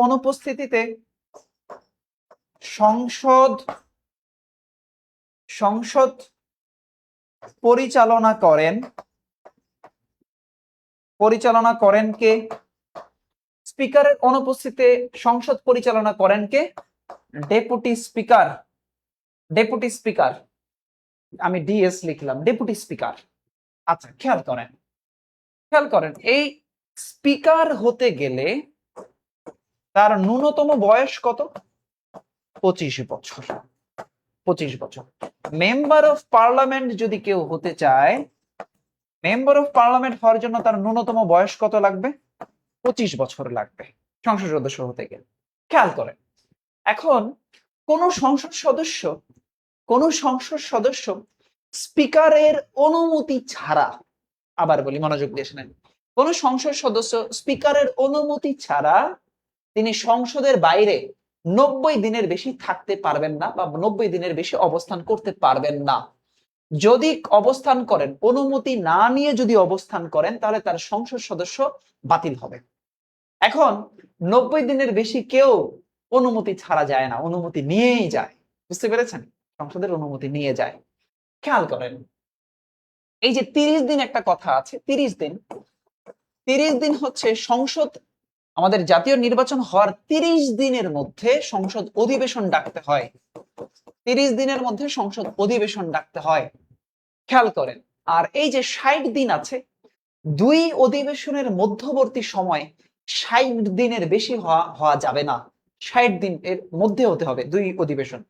A: অনুপস্থিতিতে সংসদ পরিচালনা করেন কে? স্পিকারের অনুপস্থিতিতে সংসদ পরিচালনা করেন কে? Deputy speaker. আমি ডিএস লিখলাম, ডেপুটি স্পিকার। আচ্ছা, খেয়াল করেন এই স্পিকার হতে গেলে তার ন্যূনতম বয়স কত? 25 বছর। মেম্বার অফ পার্লামেন্ট যদি কেউ হতে চায়, মেম্বার অফ পার্লামেন্ট হওয়ার জন্য তার ন্যূনতম বয়স কত লাগবে? 25 বছর লাগবে সংসদ সদস্য হতে গেলে। খেয়াল করেন, এখন কোন সংসদ সদস্য স্পিকারের অনুমতি ছাড়া, আবার বলি মনোযোগ দিয়ে শুনেন, কোন সংসদ সদস্য স্পিকারের অনুমতি ছাড়া তিনি সংসদের বাইরে 90 দিনের বেশি থাকতে পারবেন না বা 90 দিনের বেশি অবস্থান করতে পারবেন না। যদি অবস্থান করেন, অনুমতি না নিয়ে যদি অবস্থান করেন, তাহলে তার সংসদ সদস্য বাতিল হবে। এখন 90 দিনের বেশি কেউ অনুমতি ছাড়া যায় না, অনুমতি নিয়েই যায়। বুঝতে পেরেছেন? সংসদের অনুমতি নিয়ে যায়। খেয়াল করেন, এই যে 30 দিন একটা কথা আছে, 30 দিন, 30 দিন হচ্ছে সংসদ, আমাদের জাতীয় নির্বাচন হওয়ার 30 দিনের মধ্যে সংসদ অধিবেশন ডাকতে হয়। 30 দিনের মধ্যে সংসদ অধিবেশন ডাকতে হয়। খেয়াল করেন, আর এই যে 60 দিন আছে, দুই অধিবেশনের মধ্যবর্তী সময় 60 দিনের বেশি হওয়া যাবে না। 60 দিন এর মধ্যে হতে হবে দুই অধিবেশন।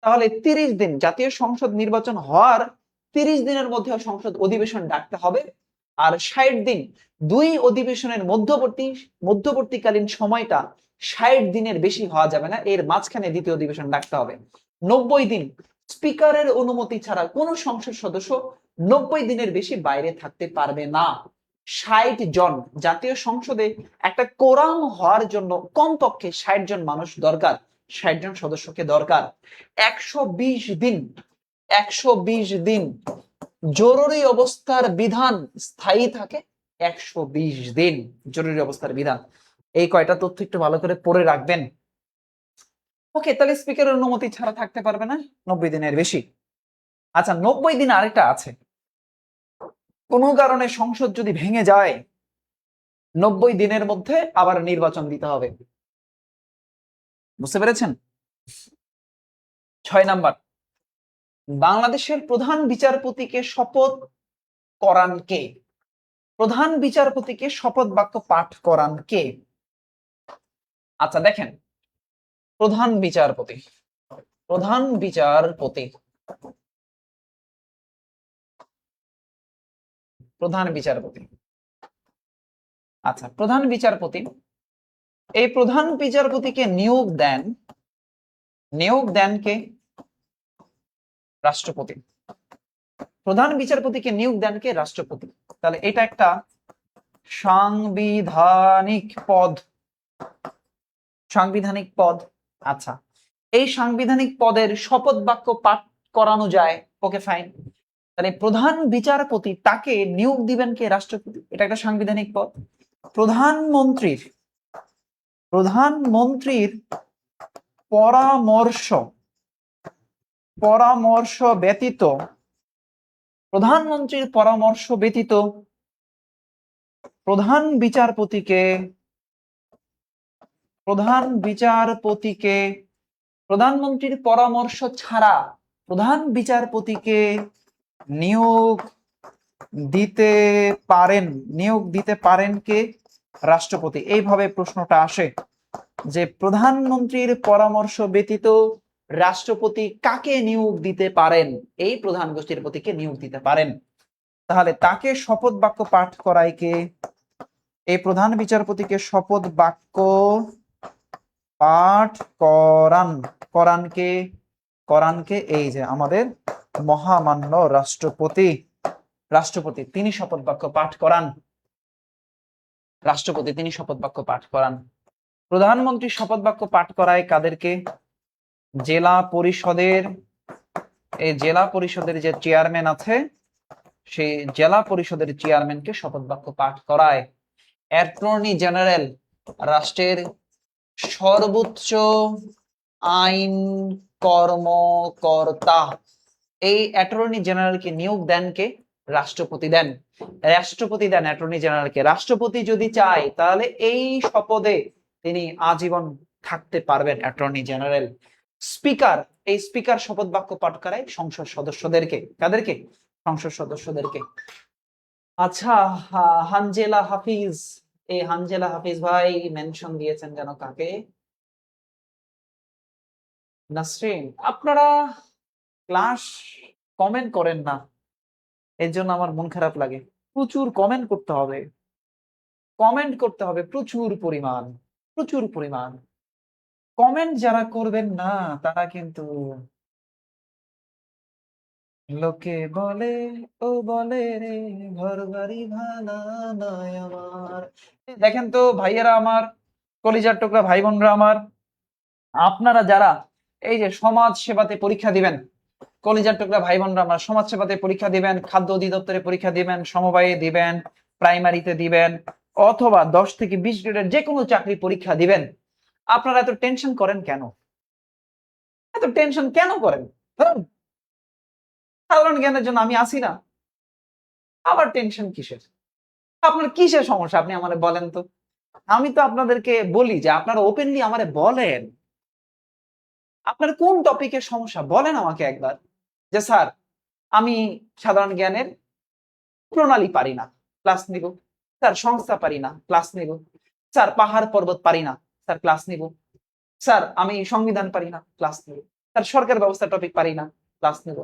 A: তাহলে 30 দিন, জাতীয় সংসদ নির্বাচন হওয়ার 30 দিনের মধ্যে সংসদ অধিবেশন ডাকতে হবে। আর 60 দিন, দুই অধিবেশনের মধ্যবর্তীকালীন সময়টা 60 দিনের বেশি হওয়া যাবে না, এর মাঝখানে দ্বিতীয় অধিবেশন ডাকতে হবে। 90 দিন, স্পিকারের অনুমতি ছাড়া কোন সংসদ সদস্য 90 দিনের বেশি বাইরে থাকতে পারবে না। 60 জন, জাতীয় সংসদে একটা কোরাম হওয়ার জন্য কমপক্ষে 60 জন মানুষ দরকার, 60 জন সদস্যকে দরকার। 120 দিন, 120 দিন জরুরি অবস্থার বিধান স্থায়ী থাকে। 120 দিন জরুরি অবস্থার বিধান। এই কয়টা তথ্য একটু ভালো করে পড়ে রাখবেন। ওকে, তাহলে স্পিকারের অনুমতি ছাড়া থাকতে পারবে না 90 দিনের বেশি। আচ্ছা, 90 দিন আরেকটা আছে, কোনো কারণে সংসদ যদি ভেঙে যায় 90 দিনের মধ্যে আবার নির্বাচন দিতে হবে। বুঝতে পেরেছেন? 6 নাম্বার, বাংলাদেশের প্রধান বিচারপতিকে শপথ করান কে? প্রধান বিচারপতিকে শপথ বাক্য পাঠ করান কে? আচ্ছা দেখেন, প্রধান বিচারপতি, প্রধান বিচারপতি, প্রধান বিচারপতি, আচ্ছা প্রধান বিচারপতি, এই প্রধান বিচারপতিকে নিয়োগ দেন কে? রাষ্ট্রপতি। প্রধান বিচারপতিকে নিয়োগ দেন কে? রাষ্ট্রপতি। তাহলে এটা একটা সাংবিধানিক পদ, সাংবিধানিক পদ। আচ্ছা, এই সাংবিধানিক পদের শপথ বাক্য পাঠ করানো যায়। Okay fine. তাহলে প্রধান বিচারপতি, তাকে নিয়োগ দিবেন কে? রাষ্ট্রপতি। এটা একটা সাংবিধানিক পদ। প্রধানমন্ত্রীর পরামর্শ ব্যতীত, প্রধানমন্ত্রীর পরামর্শ ব্যতীত প্রধান বিচারপতিকে প্রধানমন্ত্রীর পরামর্শ ছাড়া প্রধান বিচারপতিকে নিয়োগ দিতে পারেন কে? রাষ্ট্রপতি। এইভাবে প্রশ্নটা আসে যে প্রধানমন্ত্রীর পরামর্শ ব্যতীত রাষ্ট্রপতি কাকে নিয়োগ দিতে পারেন? এই প্রধান বিচারপতিকে নিয়োগ দিতে পারেন। তাহলে তাকে শপথ বাক্য পাঠ করায় কে? এই প্রধান বিচারপতিকে শপথ বাক্য পাঠ করান কে? এই যে আমাদের মহামান্য রাষ্ট্রপতি, তিনি শপথ বাক্য পাঠ করান। রাষ্ট্রপতি তিনি শপথ বাক্য পাঠ করান। প্রধানমন্ত্রী শপথ বাক্য পাঠ করায় কাদেরকে? জেলা পরিষদের যে চেয়ারম্যান আছে, সেই জেলা পরিষদের চেয়ারম্যানকে শপথ বাক্য পাঠ করায়। অ্যাটর্নি জেনারেল, রাষ্ট্রের সর্বোচ্চ আইন কর্মকর্তা, এই অ্যাটর্নি জেনারেলকে নিয়োগ দেন কে? রাষ্ট্রপতি দেন। অ্যাটর্নি জেনারেলকে। রাষ্ট্রপতি যদি চায় তাহলে এই শপথে তিনি আজীবন থাকতে পারবেন, অ্যাটর্নি জেনারেল। স্পিকার, এই স্পিকার শপথ বাক্য পাঠ করায় সংসদ সদস্যদেরকে। কাদেরকে? সংসদ সদস্যদেরকে। আচ্ছা, হানজেলা হাফিজ, এই হানজেলা হাফিজ ভাই মেনশন দিয়েছেন যেন কাকে? নাসরিন। আপনারা ক্লাস কমেন্ট করেন না, এর জন্য আমার মন খারাপ লাগে। প্রচুর কমেন্ট করতে হবে, প্রচুর পরিমাণ। কমেন্ট যারা করবেন না তারা কিন্তু লোকে বলে, ও বলে রে ঘর বাড়ি ভালা নয় আমার। দেখেন তো ভাইয়েরা আমার, কলিজার টুকরা ভাই বোনরা আমার, আপনারা যারা এই যে সমাজ সেবাতে পরীক্ষা দিবেন, কলিজার টুকরা ভাই বোনরা আমার, সমাজসেবাতে পরীক্ষা দিবেন, খাদ্য অধিদপ্তরে পরীক্ষা দিবেন, সমবায়ে দিবেন, প্রাইমারিতে দিবেন, অথবা 10 থেকে 20 গ্রেডের যে কোনো চাকরি পরীক্ষা দিবেন, আপনারা এত টেনশন করেন কেন? এত টেনশন কেন করেন? ধরুন, সাধারণ জ্ঞানের জন্য আমি আসি না, আবার টেনশন কিসের? আপনার কিসের সমস্যা আপনি আমারে বলেন তো। আমি তো আপনাদেরকে বলি যে আপনারা ওপেনলি আমারে বলেন, আপনার কোন টপিকের সমস্যা বলেন আমাকে একবার, যে স্যার আমি সাধারণ জ্ঞানের প্রণালী পারি না, ক্লাস নিব। স্যার সংস্থা পারি না, ক্লাস নিব। স্যার পাহাড় পর্বত পারি না, স্যার ক্লাস নিব। স্যার আমি সংবিধান পারি না, ক্লাস নিব। স্যার সরকার ব্যবস্থা টপিক পারি না, ক্লাস নিব।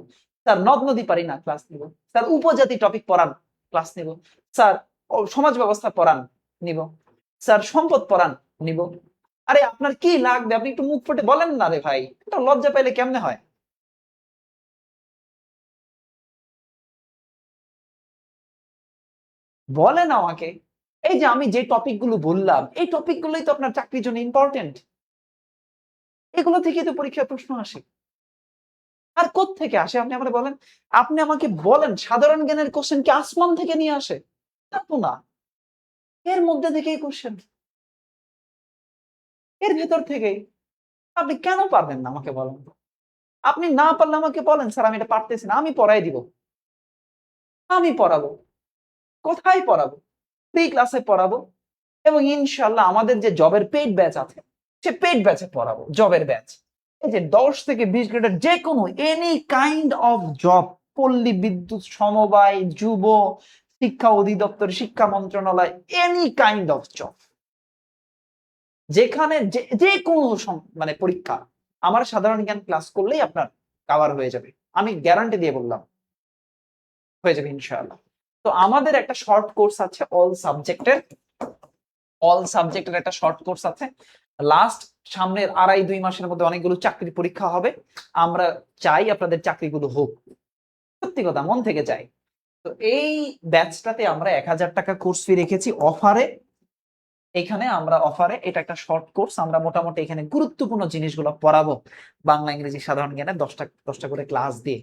A: স্যার নদ নদী পারি না, ক্লাস নিব। স্যার উপজাতি টপিক পড়ান, ক্লাস নিব। স্যার সমাজ ব্যবস্থা পড়ান, নিব। স্যার সম্পদ পড়ান, নিব। আরে আপনার কি লাগবে আপনি একটু মুখ ফুটে বলেন না রে ভাই, এটা লজ্জা পাইলে কেমনে হয়? বলেন আমাকে। এই যে আমি যে টপিক গুলো বললাম, এই টপিক গুলোই তো আপনার চাকরির জন্য ইম্পর্টেন্ট। এগুলো থেকেই তো পরীক্ষায় প্রশ্ন আসে। আর কোত্থেকে আসে আপনি আমাকে বলেন। আপনি আমাকে বলেন সাধারণ জ্ঞানের কোশ্চেন কি আসমান থেকে নিয়ে আসে? তা তো না। এর মধ্যে থেকেই কোশ্চেন, এর ভেতর থেকেই। আপনি কেন পারবেন না আমাকে বলেন। আপনি না পারলে আমাকে বলেন, স্যার আমি এটা পারতেছি না, আমি পড়াই দিব। আমি পড়াবো। কোথায় পড়াবো? ফ্রি ক্লাসে পড়াবো। এবং ইনশাআল্লাহ আমাদের যে জবের পেইড ব্যাচ আছে, সে পেইড ব্যাচে পড়াবো, জবের ব্যাচ। এই যে 10 থেকে 20 গ্রেডের যে কোনো এনি কাইন্ড অফ জব, পল্লী বিদ্যুৎ, সমবায়, যুব শিক্ষা অধিদপ্তর, শিক্ষা মন্ত্রণালয়, এনি কাইন্ড অফ জব, যেখানে যে কোনো মানে পরীক্ষা, আমার সাধারণ জ্ঞান ক্লাস করলেই আপনার কভার হয়ে যাবে। আমি গ্যারান্টি দিয়ে বললাম, হয়ে যাবে ইনশাআল্লাহ। তো আমাদের একটা শর্ট কোর্স আছে অল সাবজেক্টের একটা শর্ট কোর্স আছে। লাস্ট সামনের 2.5 মাসের মধ্যে অনেকগুলো চাকরি পরীক্ষা হবে। আমরা চাই আপনাদের চাকরিগুলো হোক, সত্যি কথা মন থেকে চাই। তো এই ব্যাচটাতে আমরা 1000 টাকা কোর্স ফি রেখেছি অফারে। এখানে আমরা অফারে, এটা একটা শর্ট কোর্স, আমরা মোটামুটি এখানে গুরুত্বপূর্ণ জিনিসগুলো পড়াবো, বাংলা ইংরেজি সাধারণ জ্ঞানের 10টা করে ক্লাস দিয়ে।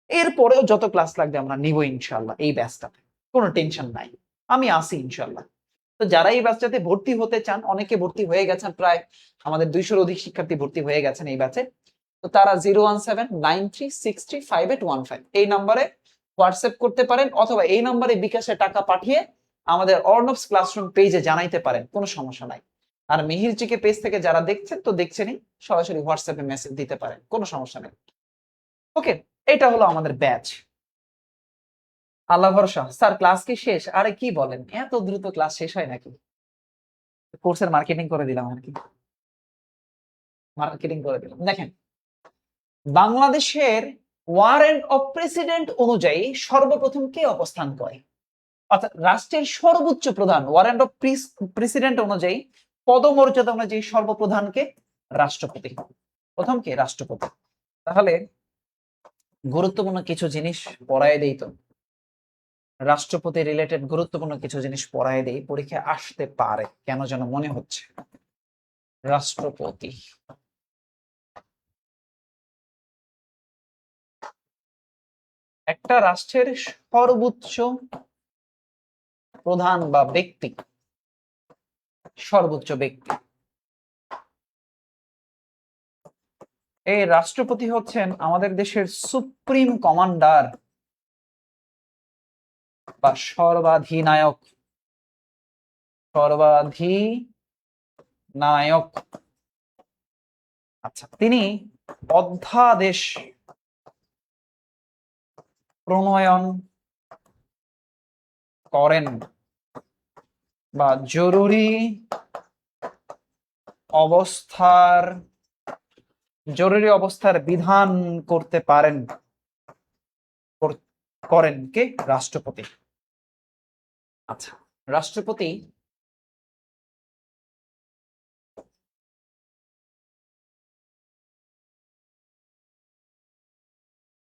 A: এরপরেও যত ক্লাস লাগবে আমরা নিব ইনশাল্লাহ এই ব্যাচটাতে, কোনো টেনশন নাই, আমি আসি ইনশাল্লাহ। তো যারা এই ব্যাচটাতে ভর্তি হতে চান, অনেকে ভর্তি হয়ে গেছেন, প্রায় আমাদের 200-র অধিক শিক্ষার্থী ভর্তি হয়ে গেছেন এই ব্যাচে। তো তারা 01793635815 এই নাম্বারে হোয়াটসঅ্যাপ করতে পারেন, অথবা এই নাম্বারে বিকাশে টাকা পাঠিয়ে আমাদের অর্ণবস ক্লাসরুম পেজে জানাইতে পারেন, কোনো সমস্যা নাই। আর মিহির জিকে পেজ থেকে যারা দেখছেন তো দেখছেনই, সরাসরি হোয়াটসঅ্যাপে মেসেজ দিতে পারেন, কোনো সমস্যা নেই। ওকে, এটা হলো আমাদের ব্যাচ। আল্লাহ ভরসা। স্যার ক্লাস কি শেষ? আরে কি বলেন, এত দ্রুত ক্লাস শেষ হয় নাকি? কোর্সের মার্কেটিং করে দিলাম আর কি, মার্কেটিং করে দিলাম। দেখেন, বাংলাদেশের ওয়ারেন্ট অফ প্রেসিডেন্ট অনুযায়ী সর্বপ্রথম কে অবস্থান করে? অর্থাৎ রাষ্ট্রের সর্বোচ্চ প্রধান, ওয়ারেন্ট অফ প্রেসিডেন্ট অনুযায়ী পদমর্যাদা অনুযায়ী সর্বপ্রধানকে? রাষ্ট্রপতি। প্রথম কে? রাষ্ট্রপতি। তাহলে গুরুত্বপূর্ণ কিছু জিনিস পড়ায় দেই তো, রাষ্ট্রপতি রিলেটেড গুরুত্বপূর্ণ কিছু জিনিস পড়ায় দেই, পরীক্ষায় আসতে পারে কেন যেন মনে হচ্ছে। রাষ্ট্রপতি, একটা রাষ্ট্রের সর্বোচ্চ প্রধান বা ব্যক্তি, সর্বোচ্চ ব্যক্তি। এই রাষ্ট্রপতি হচ্ছেন আমাদের দেশের সুপ্রিম কমান্ডার বা সর্বাধিনায়ক। সর্বাধিনায়ক। আচ্ছা, তিনি অধ্যাদেশ প্রণয়ন করেন বা জরুরি অবস্থার বিধান করতে পারেন, করেন কে? রাষ্ট্রপতি। আচ্ছা, রাষ্ট্রপতি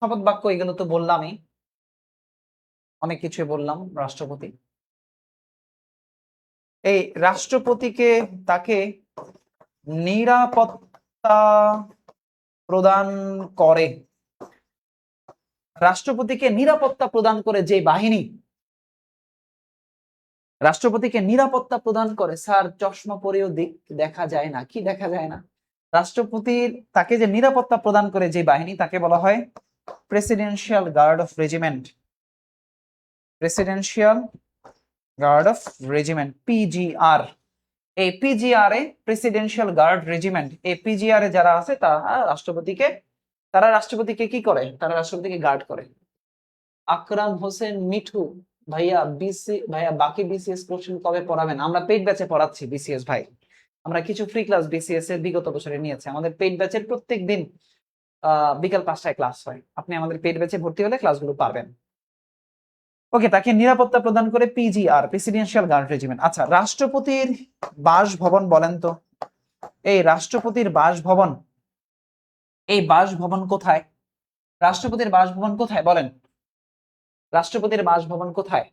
A: শপথ বাক্য এগুলো তো বললামই, অনেক কিছু বললাম। রাষ্ট্রপতি, এই রাষ্ট্রপতিকে, তাকে নিরাপত্তা প্রদান করে রাষ্ট্রপতিকে নিরাপত্তা প্রদান করে যে বাহিনী, রাষ্ট্রপতিকে নিরাপত্তা প্রদান করে, স্যার চশমা পরেও দেখা যায় না, কি দেখা যায় না? রাষ্ট্রপতির তাকে যে নিরাপত্তা প্রদান করে যে বাহিনী তাকে বলা হয় presidential guard of regiment. Presidential guard of regiment, PGR. এই পিজিআর এ প্রেসিডেন্সিয়াল গার্ড রেজিমেন্ট, এই পিজিআর এ যারা আছে তারা রাষ্ট্রপতিকে কি করে? তারা রাষ্ট্রপতিকে গার্ড করে। আকরাম হোসেন মিঠু ভাইয়া, ভাইয়া বাকি বিসিএস কোশ্চেন কবে পড়াবেন? আমরা পেইড ব্যাচে পড়াচ্ছি বিসিএস ভাই। আমরা কিছু ফ্রি ক্লাস বিসিএস এর বিগত বছরে নিয়েছি। আমাদের পেইড ব্যাচের প্রত্যেক দিন বিকাল 5টায় ক্লাস হয়। আপনি আমাদের পেইড ব্যাচে ভর্তি হলে ক্লাসগুলো পাবেন। ওকে, তাকে নিরাপত্তা প্রদান করে পিজিআর, প্রেসিডেন্সিয়াল গার্ড রেজিমেন্ট। আচ্ছা, রাষ্ট্রপতির বাসভবন বলেন তো, এই রাষ্ট্রপতির বাসভবন, এই বাসভবন কোথায়? রাষ্ট্রপতির বাসভবন কোথায় বলেন? রাষ্ট্রপতির বাসভবন কোথায়?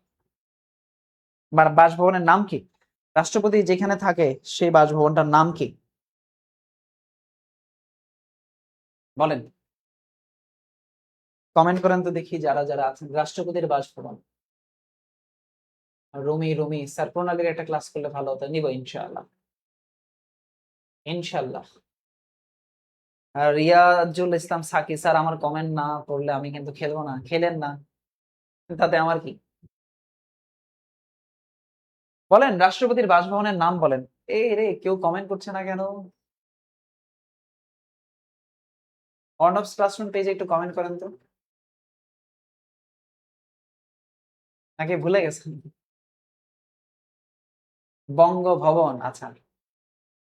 A: বাসভবনের নাম কি? রাষ্ট্রপতি যেখানে থাকে সেই বাসভবনটার নাম কি বলেন? কমেন্ট করেন তো দেখি যারা যারা আছেন। রাষ্ট্রপতির বাসভবন, রুমি স্যার প্রণালীর একটা ক্লাস করলে ভালো হতো, নিব ইনশাআল্লাহ ইনশাআল্লাহ। আর রিয়াজুল ইসলাম সাকি স্যার, আমার কমেন্ট না পড়লে আমি কিন্তু খেলবো না। খেলেন না, তাতে আমার কি? বলেন রাষ্ট্রপতির বাসভবনের নাম বলেন। এ রে, কেউ কমেন্ট করছে না কেন? অর্ণবস ক্লাসরুম পেজে একটু কমেন্ট করেন তো, নাকি ভুলে গেছেন? বঙ্গভবন, আচ্ছা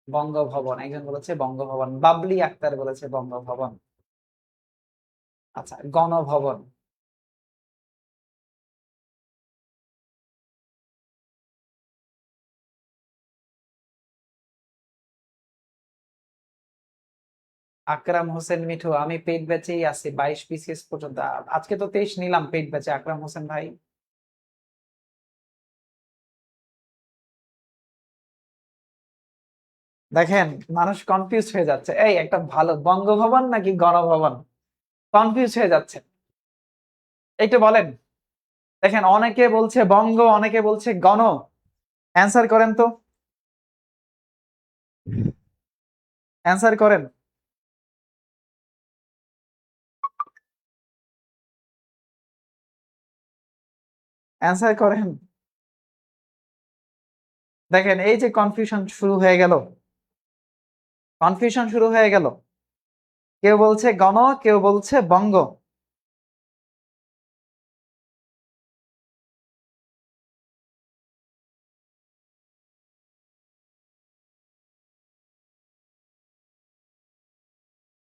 A: বঙ্গভবন, একজন বলেছে বঙ্গভবন, বাবলি আক্তার বলেছে বঙ্গভবন। আচ্ছা, গণভবন। আকরাম হোসেন মিঠু, আমি পেইড ব্যাচেই আছি 22 বিসিএস পর্যন্ত। আজকে তো 23 নিলাম পেইড ব্যাচে। আকরাম হোসেন ভাই, দেখেন মানুষ কনফিউজ হয়ে যাচ্ছে। এই একটা ভালো বঙ্গভবন নাকি গণভবন, কনফিউজ হয়ে যাচ্ছে। একটু বলেন। দেখেন অনেকে বলছে বঙ্গ, অনেকে বলছে গণ। অ্যান্সার করেন তো, অ্যান্সার করেন। অ্যান্সার করেন। দেখেন এই যে কনফিউশন শুরু হয়ে গেল, কনফিউশন শুরু হয়ে গেল। কেউ বলছে গণ, কেউ বলছে বঙ্গ।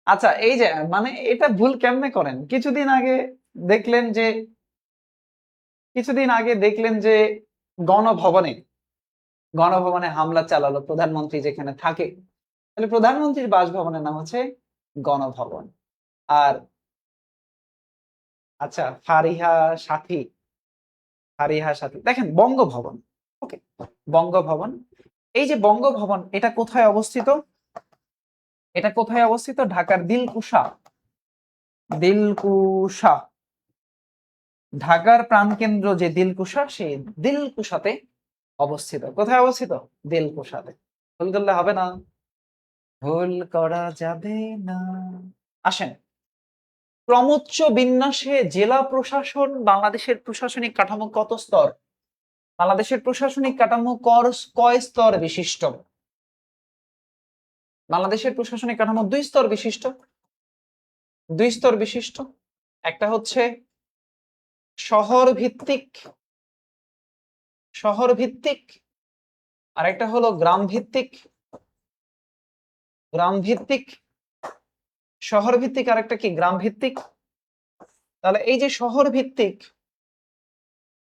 A: আচ্ছা, এই যে মানে এটা ভুল কেমনে করেন? দেখলেন যে কিছুদিন আগে দেখলেন যে গণভবনে গণভবনে হামলা চালালো প্রধানমন্ত্রী যেখানে থাকে। তাহলে প্রধানমন্ত্রীর বাসভবনের নাম হচ্ছে গণভবন। আর আচ্ছা, ফারিহা সাথী দেখেন বঙ্গভবন। ওকে, বঙ্গভবন। এই যে বঙ্গভবন, এটা কোথায় অবস্থিত? এটা কোথায় অবস্থিত? ঢাকার দিলকুশা। দিলকুশা, ঢাকার প্রাণকেন্দ্র যে দিলকুশা, সেই দিলকুশাতে অবস্থিত। কোথায় অবস্থিত? দিলকুশাতে। ভুল করলে হবে না, ভুল করা যাবে না। আসেন, ক্রমোচ্চ বিন্যাসে জেলা প্রশাসন বাংলাদেশের প্রশাসনিক কাঠামো কত স্তর? বাংলাদেশের প্রশাসনিক কাঠামো কয় স্তর বিশিষ্ট? বাংলাদেশের প্রশাসনিক কাঠামো 2 স্তর বিশিষ্ট। 2 স্তর বিশিষ্ট। একটা হচ্ছে শহর ভিত্তিক, শহর ভিত্তিক, আর একটা হলো গ্রাম ভিত্তিক। গ্রাম ভিত্তিক, শহর ভিত্তিক, আর একটা কি গ্রাম ভিত্তিক। তাহলে এই যে শহর ভিত্তিক,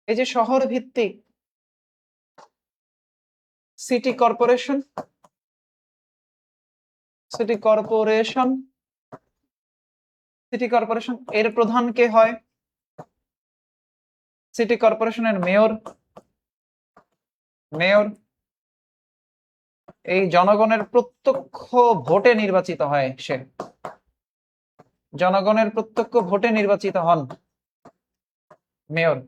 A: এই যে শহর ভিত্তিক city corporation, city corporation, city corporation এর প্রধান কে হয়? সিটি কর্পোরেশনের মেয়র। মেয়র এই জনগণের প্রত্যক্ষ ভোটে নির্বাচিত হয়, সে জনগণের প্রত্যক্ষ ভোটে নির্বাচিত হন। মেয়র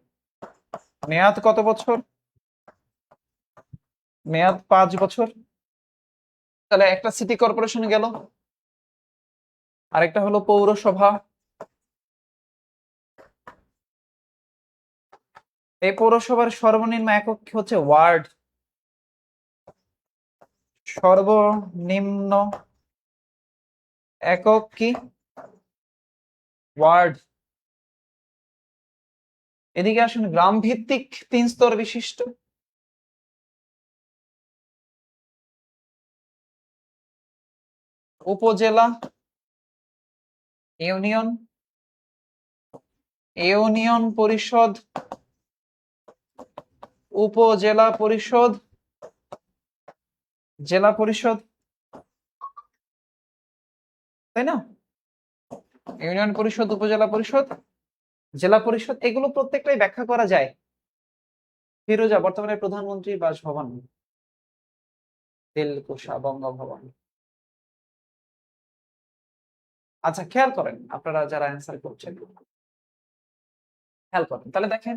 A: মেয়াদ কত বছর? মেয়াদ 5 বছর। তাহলে একটা সিটি কর্পোরেশন গেল, আরেকটা হলো পৌরসভা। এই পৌরসভার সর্বনিম্ন একক হচ্ছে ওয়ার্ড। সর্বনিম্ন একক কি? ওয়ার্ড। এদিকে আসুন, গ্রাম ভিত্তিক 3 স্তর বিশিষ্ট। উপজেলা, ইউনিয়ন, ইউনিয়ন পরিষদ, উপজেলা পরিষদ, জেলা পরিষদ, তাই না? ইউনিয়ন পরিষদ, উপজেলা পরিষদ, জেলা পরিষদ, এগুলো প্রত্যেকটাই ব্যাখ্যা করা যায়। ফিরোজা বর্তমানে প্রধানমন্ত্রীর বাসভবন, দিলকুশা বঙ্গভবন। আচ্ছা, খেয়াল করেন আপনারা যারা অ্যান্সার করছেন, খেয়াল করেন তাহলে দেখেন,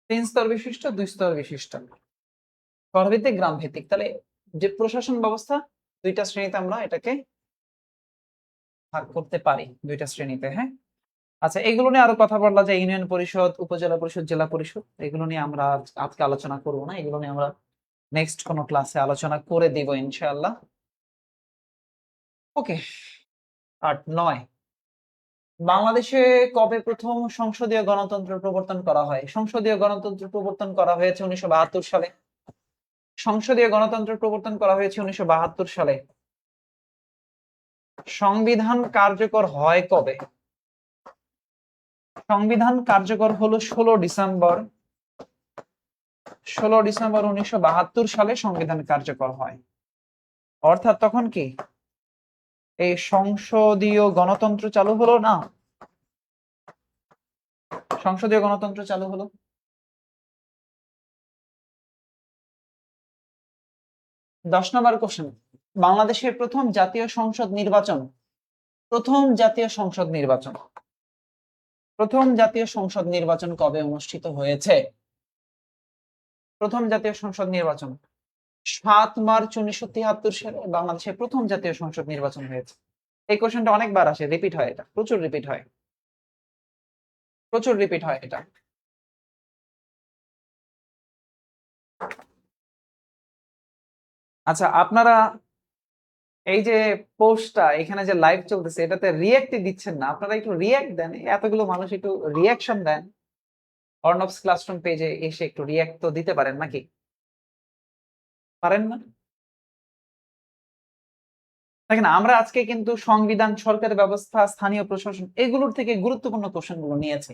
A: 3 স্তর বিশিষ্ট, 2 স্তর বিশিষ্ট, শহরভিত্তিক, গ্রাম ভিত্তিক। তাহলে যে প্রশাসন ব্যবস্থা, 2টা শ্রেণীতে আমরা এটাকে ভাগ করতে পারি, 2টা শ্রেণীতে। হ্যাঁ, আচ্ছা, এগুলো নিয়ে আরো কথা বলা যায়, ইউনিয়ন পরিষদ, উপজেলা পরিষদ, জেলা পরিষদ, এগুলো নিয়ে আমরা আজকে আলোচনা করবো না, এগুলো নিয়ে আমরা নেক্সট কোনো ক্লাসে আলোচনা করে দিব ইনশাআল্লাহ। ওকে। 8, 9, বাংলাদেশে কবে প্রথম সংসদীয় গণতন্ত্র প্রবর্তন করা হয়? সংসদীয় গণতন্ত্র প্রবর্তন করা হয়েছে 1972 সালে। সংসদীয় গণতন্ত্র প্রবর্তন করা হয়েছে 1972 সালে। সংবিধান কার্যকর হয় কবে? সংবিধান কার্যকর হলো 16 ডিসেম্বর। 16 ডিসেম্বর 1972 সালে সংবিধান কার্যকর হয়। অর্থাৎ তখন কি এই সংসদীয় গণতন্ত্র চালু হলো না? সংসদীয় গণতন্ত্র চালু হলো। 10 নম্বর কোশ্চেন, বাংলাদেশের প্রথম জাতীয় সংসদ নির্বাচন, প্রথম জাতীয় সংসদ নির্বাচন, প্রথম জাতীয় সংসদ নির্বাচন কবে অনুষ্ঠিত হয়েছে? প্রথম জাতীয় সংসদ নির্বাচন 7 মার্চ 1973 সালে বাংলাদেশের প্রথম জাতীয় সংসদ নির্বাচন হয়েছে। এই কোশ্চেনটা অনেকবার আসে, রিপিট হয়, এটা প্রচুর রিপিট হয়, প্রচুর রিপিট হয় এটা। আচ্ছা, আপনারা এই যে পোস্টটা এখানে যে লাইভ চলতেছে এটাতে রিয়্যাক্টই দিচ্ছেন না, আপনারা একটু রিয়্যাক্ট দেন, এতগুলো মানুষ একটু রিয়াকশন দেন। অর্ণবস ক্লাসরুম পেজে এসে একটু রিয়্যাক্ট তো দিতে পারেন নাকি? পারেন না? দেখেন, আমরা আজকে কিন্তু সংবিধান, সরকার ব্যবস্থা, স্থানীয় প্রশাসন, এগুলোর থেকে গুরুত্বপূর্ণ কোশ্চেন গুলো নিয়েছি,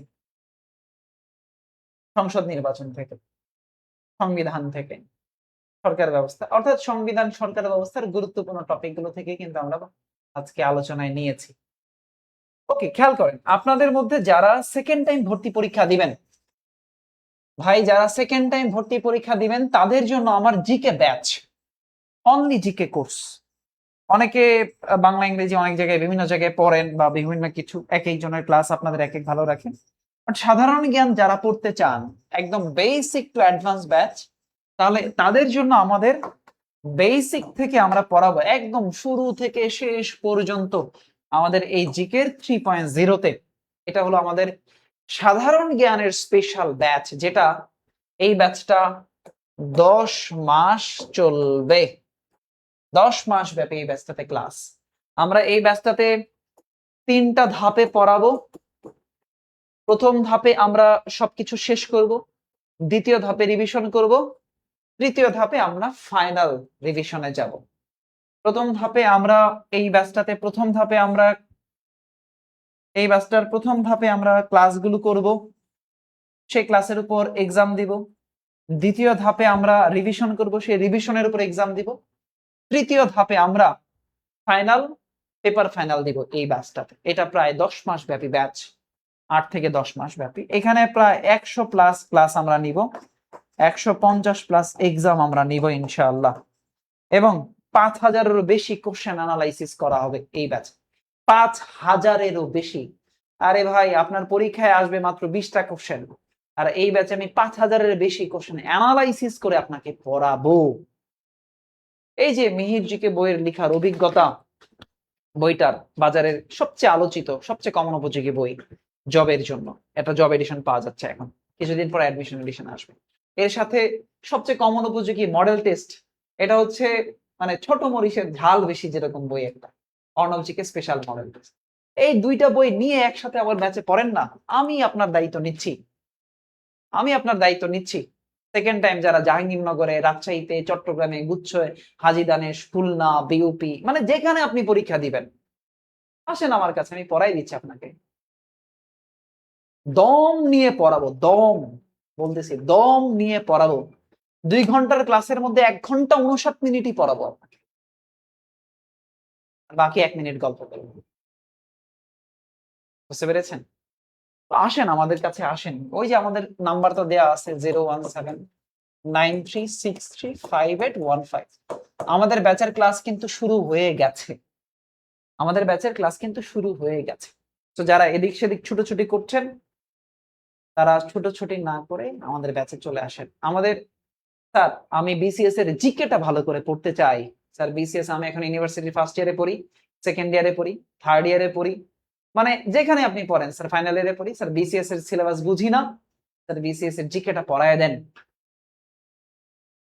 A: সংসদ নির্বাচন থেকে, সংবিধান থেকে, সরকার ব্যবস্থা, অর্থাৎ সংবিধান, সরকার ব্যবস্থার গুরুত্বপূর্ণ টপিক গুলো থেকে কিন্তু আমরা আজকে আলোচনায় নিয়েছি। ওকে, খেয়াল করেন, আপনাদের মধ্যে যারা সেকেন্ড টাইম ভর্তি পরীক্ষা দিবেন, ভাই যারা সেকেন্ড টাইম ভর্তি পরীক্ষা দিবেন তাদের জন্য আমার GK batch, only GK course. অনেকে বাংলা ইংরেজি অনেক জায়গায় বিভিন্ন জায়গায় পড়েন বা বিভিন্ন কিছু, এক একজনের ক্লাস আপনাদের এক এক ভালো রাখেন, বাট সাধারণ জ্ঞান যারা পড়তে চান, একদম বেসিক টু অ্যাডভান্স ব্যাচ, তাহলে তাদের জন্য আমাদের বেসিক থেকে আমরা পড়াবো একদম শুরু থেকে শেষ পর্যন্ত আমাদের এই জিকের 3.0-তে। এটা হলো আমাদের সাধারণ জ্ঞানের স্পেশাল ব্যাচ, যেটা এই ব্যাচটা 10 মাস চলবে। 10 মাস ব্যাপী এই ব্যাচটাতে ক্লাস। আমরা এই ব্যাচটাতে 3টা ধাপে পড়াবো। প্রথম ধাপে আমরা সবকিছু শেষ করব, দ্বিতীয় ধাপে রিভিশন করব, তৃতীয় ধাপে আমরা ফাইনাল রিভিশনে যাব। প্রথম ধাপে আমরা এই ব্যাচটাতে প্রথম ধাপে আমরা এই ব্যাচটার প্রথম ধাপে আমরা ক্লাসগুলো করব, সেই ক্লাসের উপর এক্সাম দিব। দ্বিতীয় ধাপে আমরা রিভিশন করব, সেই রিভিশনের উপর এক্সাম দিব। তৃতীয় ধাপে আমরা ফাইনাল পেপার ফাইনাল দিব এই ব্যাচটাতে। এটা প্রায় 10 মাস ব্যাপী ব্যাচ, 8 থেকে 10 মাস ব্যাপী। এখানে প্রায় 100 প্লাস ক্লাস আমরা নিব, 150 প্লাস এক্সাম আমরা নিব ইনশাআল্লাহ, এবং 5000-এরও বেশি কোশ্চেন অ্যানালাইসিস করা হবে এই ব্যাচে। 5000-এরও বেশি আরে ভাই আপনার পরীক্ষায় আসবে মাত্র 20টা কোশ্চেন, আর এই ব্যাচে আমি 5000-এর বেশি কোশ্চেন অ্যানালাইসিস করে আপনাকে পড়াবো। এই যে মিহির জিকে বইয়ের লেখার অভিজ্ঞতা, বইটার বাজারের সবচেয়ে আলোচিত, সবচেয়ে কমন উপযোগী বই জবের জন্য। এটা জব এডিশন পাওয়া যাচ্ছে এখন, কিছুদিন পর অ্যাডমিশন এডিশন আসবে। এর সাথে সবচেয়ে কমন উপযোগী মডেল টেস্ট, এটা হচ্ছে মানে ছোট মরিচের ঝাল বেশি যেরকম বই একটা, Arnab GK special model test. এই দুইটা বই নিয়ে একসাথে আবার ব্যাচে পড়েন না, আমি আপনার দায়িত্ব নিচ্ছি, আমি আপনার দায়িত্ব নিচ্ছি। সেকেন্ড টাইম যারা জাহাঙ্গীরনগরে, রাজশাহীতে, চট্টগ্রামে, গুচ্ছয়, হাজীদানে, খুলনা, বিউপি, মানে যেখানে আপনি পরীক্ষা দিবেন, আসেন আমার কাছে, আমি পড়াই দিচ্ছি আপনাকে। দম নিয়ে পড়াবো, দম, বলতেছি দম নিয়ে পড়াবো। 2 ঘন্টার ক্লাসের মধ্যে 1 ঘন্টা 59 মিনিটই পড়াবো আপনাকে, বাকি 1 মিনিট গল্প করবো। বুঝতে পেরেছেন? তো আসেন আমাদের কাছে, আসেন। ওই যে আমাদের নাম্বার তো দেওয়া আছে 01793635815। আমাদের ব্যাচের ক্লাস কিন্তু শুরু হয়ে গেছে, আমাদের ব্যাচের ক্লাস কিন্তু শুরু হয়ে গেছে। তো যারা এদিক সেদিক ছুটোছুটি করছেন, তারা ছুটোছুটি না করে আমাদের ব্যাচে চলে আসেন। আমাদের স্যার, আমি বিসিএস এর জিকেটা ভালো করে পড়তে চাই। স্যার বিসিএস আমি এখন ইউনিভার্সিটি ফার্স্ট ইয়ারে পড়ি, সেকেন্ড ইয়ারে পড়ি, থার্ড ইয়ারে পড়ি, মানে যেখানে আপনি পড়েন স্যার, ফাইনাল ইয়ারে পড়ি। স্যার বিসিএস এর সিলেবাস বুঝি না, স্যার বিসিএস এর জিকেটা পড়ায় দেন।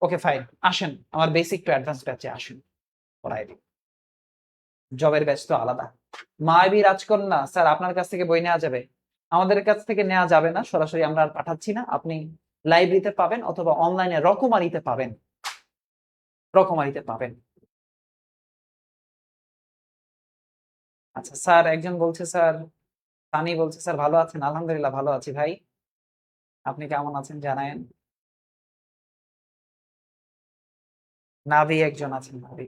A: ওকে ফাইন, আসেন আমার বেসিক টু অ্যাডভান্স ব্যাচে আসেন, পড়ায় দিই। জবের ব্যাচ তো আলাদা। মায়াবী রাজকন্যা স্যার আপনার কাছ থেকে বই নেওয়া যাবে? আমাদের কাছ থেকে নেওয়া যাবে না, সরাসরি আমরা আর পাঠাচ্ছি না। আপনি লাইব্রেরিতে পাবেন অথবা অনলাইনে রকমারিতে পাবেন, রকমারিতে পাবেন। আচ্ছা স্যার, একজন বলছে স্যার, সানি বলছে স্যার ভালো আছেন? আলহামদুলিল্লাহ ভালো আছি ভাই, আপনি কেমন আছেন জানায়েন। নাভি একজন আছেন, নাভি।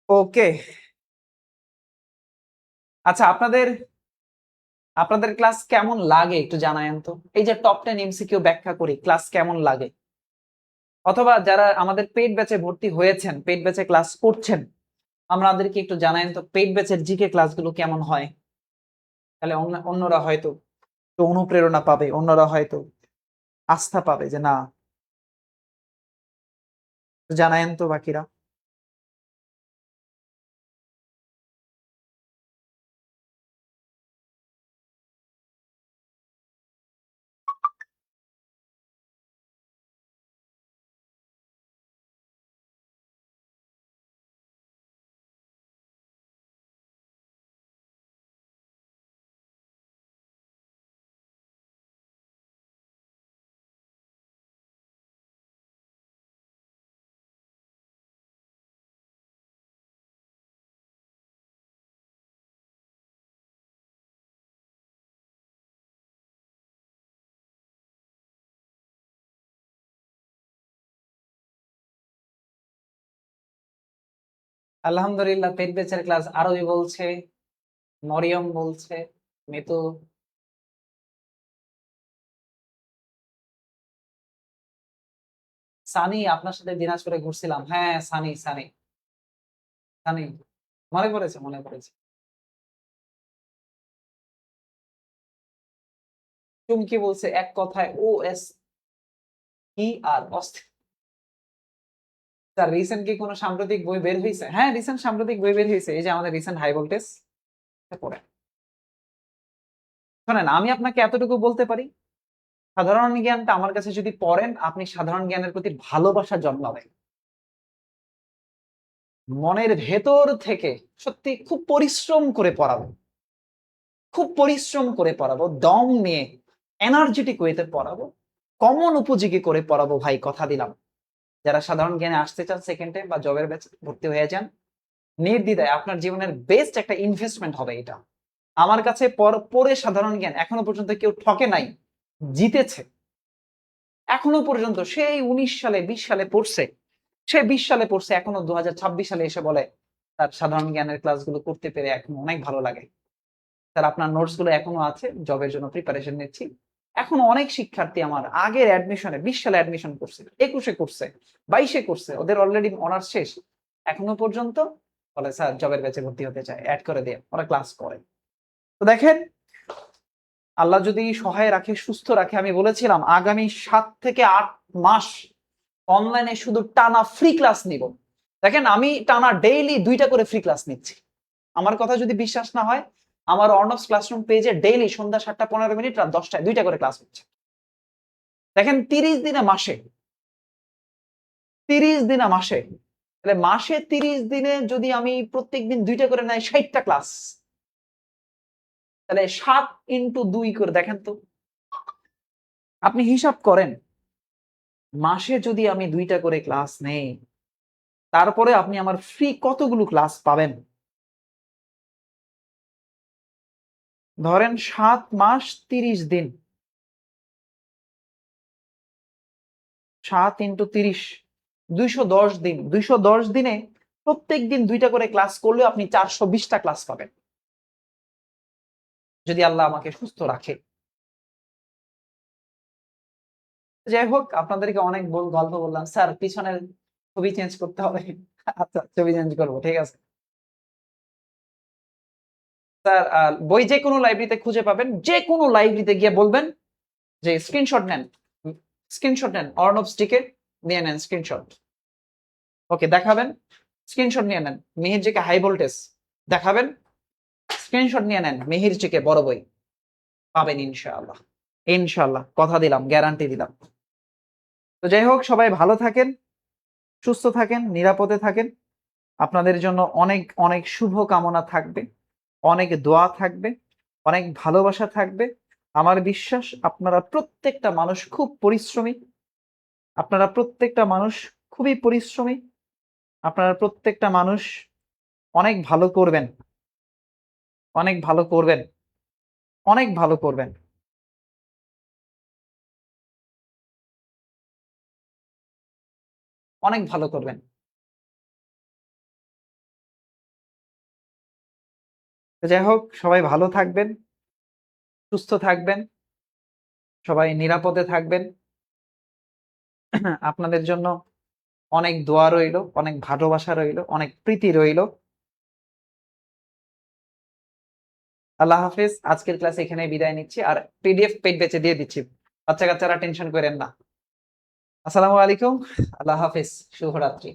A: ওকে, আচ্ছা আপনাদের আপনাদের ক্লাস কেমন লাগে একটু জানায়েন তো। এই যে টপ 10 এমসিকিউ ব্যাখ্যা করি, ক্লাস কেমন লাগে? অথবা যারা আমাদের পেইড ব্যাচে ভর্তি হয়েছেন, পেইড ব্যাচে ক্লাস করছেন, আমাদেরকে একটু জানায়েন তো পেইড ব্যাচের জিকে ক্লাসগুলো কেমন হয়। তাহলে অন্যরা হয়তো একটু অনুপ্রেরণা পাবে, অন্যরা হয়তো আস্থা পাবে যে না। জানায়েন তো বাকিরা। আলহামদুলিল্লাহ পেইড ব্যাচের ক্লাস আরবি বলছে, মরিয়ম বলছে, মিতু। সানি আপনার সাথে দিনাজপুরে ঘুরছিলাম, হ্যাঁ সানি, সানি, সানি, মনে পড়েছে, মনে পড়েছে। চুমকি বলছে এক কথায় ও এস, কি আর অস্থির। স্যার রিসেন্ট কি কোনো সাম্প্রতিক বই বের হয়েছে? হ্যাঁ রিসেন্ট সাম্প্রতিক বই বের হয়েছে, এই যে আমাদের রিসেন্ট হাই ভোল্টেজ পড়ে। শোনেন আমি আপনাকে এতটুকু বলতে পারি, সাধারণ জ্ঞানটা আমার কাছে যদি পড়েন, আপনি সাধারণ জ্ঞানের প্রতি ভালোবাসা জন্মাবে মনের ভেতর থেকে। সত্যি খুব পরিশ্রম করে পড়াবো, খুব পরিশ্রম করে পড়াবো, দম নিয়ে এনার্জেটিক ওয়েতে পড়াবো, কমন উপযোগী করে পড়াবো ভাই, কথা দিলাম। যারা সাধারণ জ্ঞানে আসতে চান সেকেন্ড টাইম বা জবের ব্যাচে ভর্তি হয়ে যান, নির্দ্বিধায় আপনার জীবনের বেস্ট একটা ইনভেস্টমেন্ট হবে এটা। আমার কাছে পড়ে সাধারণ জ্ঞান এখনো পর্যন্ত কেউ ঠকে নাই, জিতেছে। এখনো পর্যন্ত সেই 19 সালে 20 সালে পড়ছে, সে 20 সালে পড়ছে, এখনো 2026 সালে এসে বলে তার সাধারণ জ্ঞানের ক্লাসগুলো করতে পেরে এখন অনেক ভালো লাগে। স্যার আপনার নোটস গুলো এখনো আছে, জবের জন্য প্রিপারেশন নিচ্ছি, এখন অনেক শিক্ষার্থী আমার আগের অ্যাডমিশনে 20 সালে অ্যাডমিশন করছে, 21-এ করছে, 22-এ করছে, ওদের অলরেডি অনার্স শেষ, এখনো পর্যন্ত বলে স্যার জবের ব্যাচে ভর্তি হতে চায়, অ্যাড করে দিয়ে ওরা ক্লাস করে। তো দেখেন আল্লাহ যদি সহায় রাখে, সুস্থ রাখে, আমি বলেছিলাম আগামী 7 থেকে 8 মাস অনলাইনে শুধু টানা ফ্রি ক্লাস নিব। দেখেন আমি টানা ডেইলি 2টা করে ফ্রি ক্লাস নিচ্ছি। আমার কথা যদি বিশ্বাস না হয়, আমার অর্ণবস ক্লাসরুম পেজে ডেইলি সন্ধ্যা 7টা 15 মিনিট রাত 10টায় 2টা করে ক্লাস হচ্ছে। দেখেন 30 দিনে মাসে, 30 দিনে মাসে, তাহলে মাসে 30 দিনে যদি আমি প্রত্যেকদিন 2টা করে নেই 60টা ক্লাস, তাহলে 7 × 2 করে দেখেন তো, আপনি হিসাব করেন মাসে যদি আমি 2টা করে ক্লাস নেই, তারপরে আপনি আমার ফ্রি কতগুলো ক্লাস পাবেন। ধরেন 7 মাস 30 দিন, 7 × 30, 210 দিন, 210 দিনে প্রত্যেক দিন 2টা করে ক্লাস করলে আপনি 420টা ক্লাস পাবেন, যদি আল্লাহ আমাকে সুস্থ রাখে। যাই হোক, আপনাদেরকে অনেক গল্প বললাম। স্যার পিছনের ছবি চেঞ্জ করতে হবে। আচ্ছা ছবি চেঞ্জ করবো, ঠিক আছে স্যার। বই যে কোনো লাইব্রেরিতে খুঁজে পাবেন, যে কোনো লাইব্রেরিতে গিয়ে বলবেন যে স্ক্রিনশট নেন, স্ক্রিনশট নেন, অর্ণব স্টিকে নিয়ে নেন স্ক্রিনশট। ওকে দেখাবেন, স্ক্রিনশট নিয়ে নেন। মিহির জিকে হাই ভোল্টেজ দেখাবেন, স্ক্রিনশট নিয়ে নেন। মিহির জিকে বড় বই পাবেন ইনশাআল্লাহ, ইনশাআল্লাহ কথা দিলাম, গ্যারান্টি দিলাম। তো যাই হোক, সবাই ভালো থাকেন, সুস্থ থাকেন, নিরাপদে থাকেন। আপনাদের জন্য অনেক অনেক শুভ কামনা থাকবে, অনেক দোয়া থাকবে, অনেক ভালোবাসা থাকবে। আমার বিশ্বাস আপনারা প্রত্যেকটা মানুষ খুব পরিশ্রমী, আপনারা প্রত্যেকটা মানুষ খুবই পরিশ্রমী, আপনারা প্রত্যেকটা মানুষ অনেক ভালো করবেন, অনেক ভালো করবেন, অনেক ভালো করবেন। অনেক ভালো করবেন। যাই হোক, সবাই ভালো থাকবেন, সুস্থ থাকবেন, সবাই নিরাপদে থাকবেন। আপনাদের জন্য অনেক দোয়া রইল, অনেক ভালোবাসা রইল, অনেক প্রীতি রইল। আল্লাহ হাফিজ। আজকের ক্লাস এখানে বিদায় নিচ্ছি, আর পিডিএফ পেড বেচে দিয়ে দিচ্ছি, বাচ্চা কাচ্চারা টেনশন করেন না। আসসালামু আলাইকুম, আল্লাহ হাফিজ, শুভরাত্রি।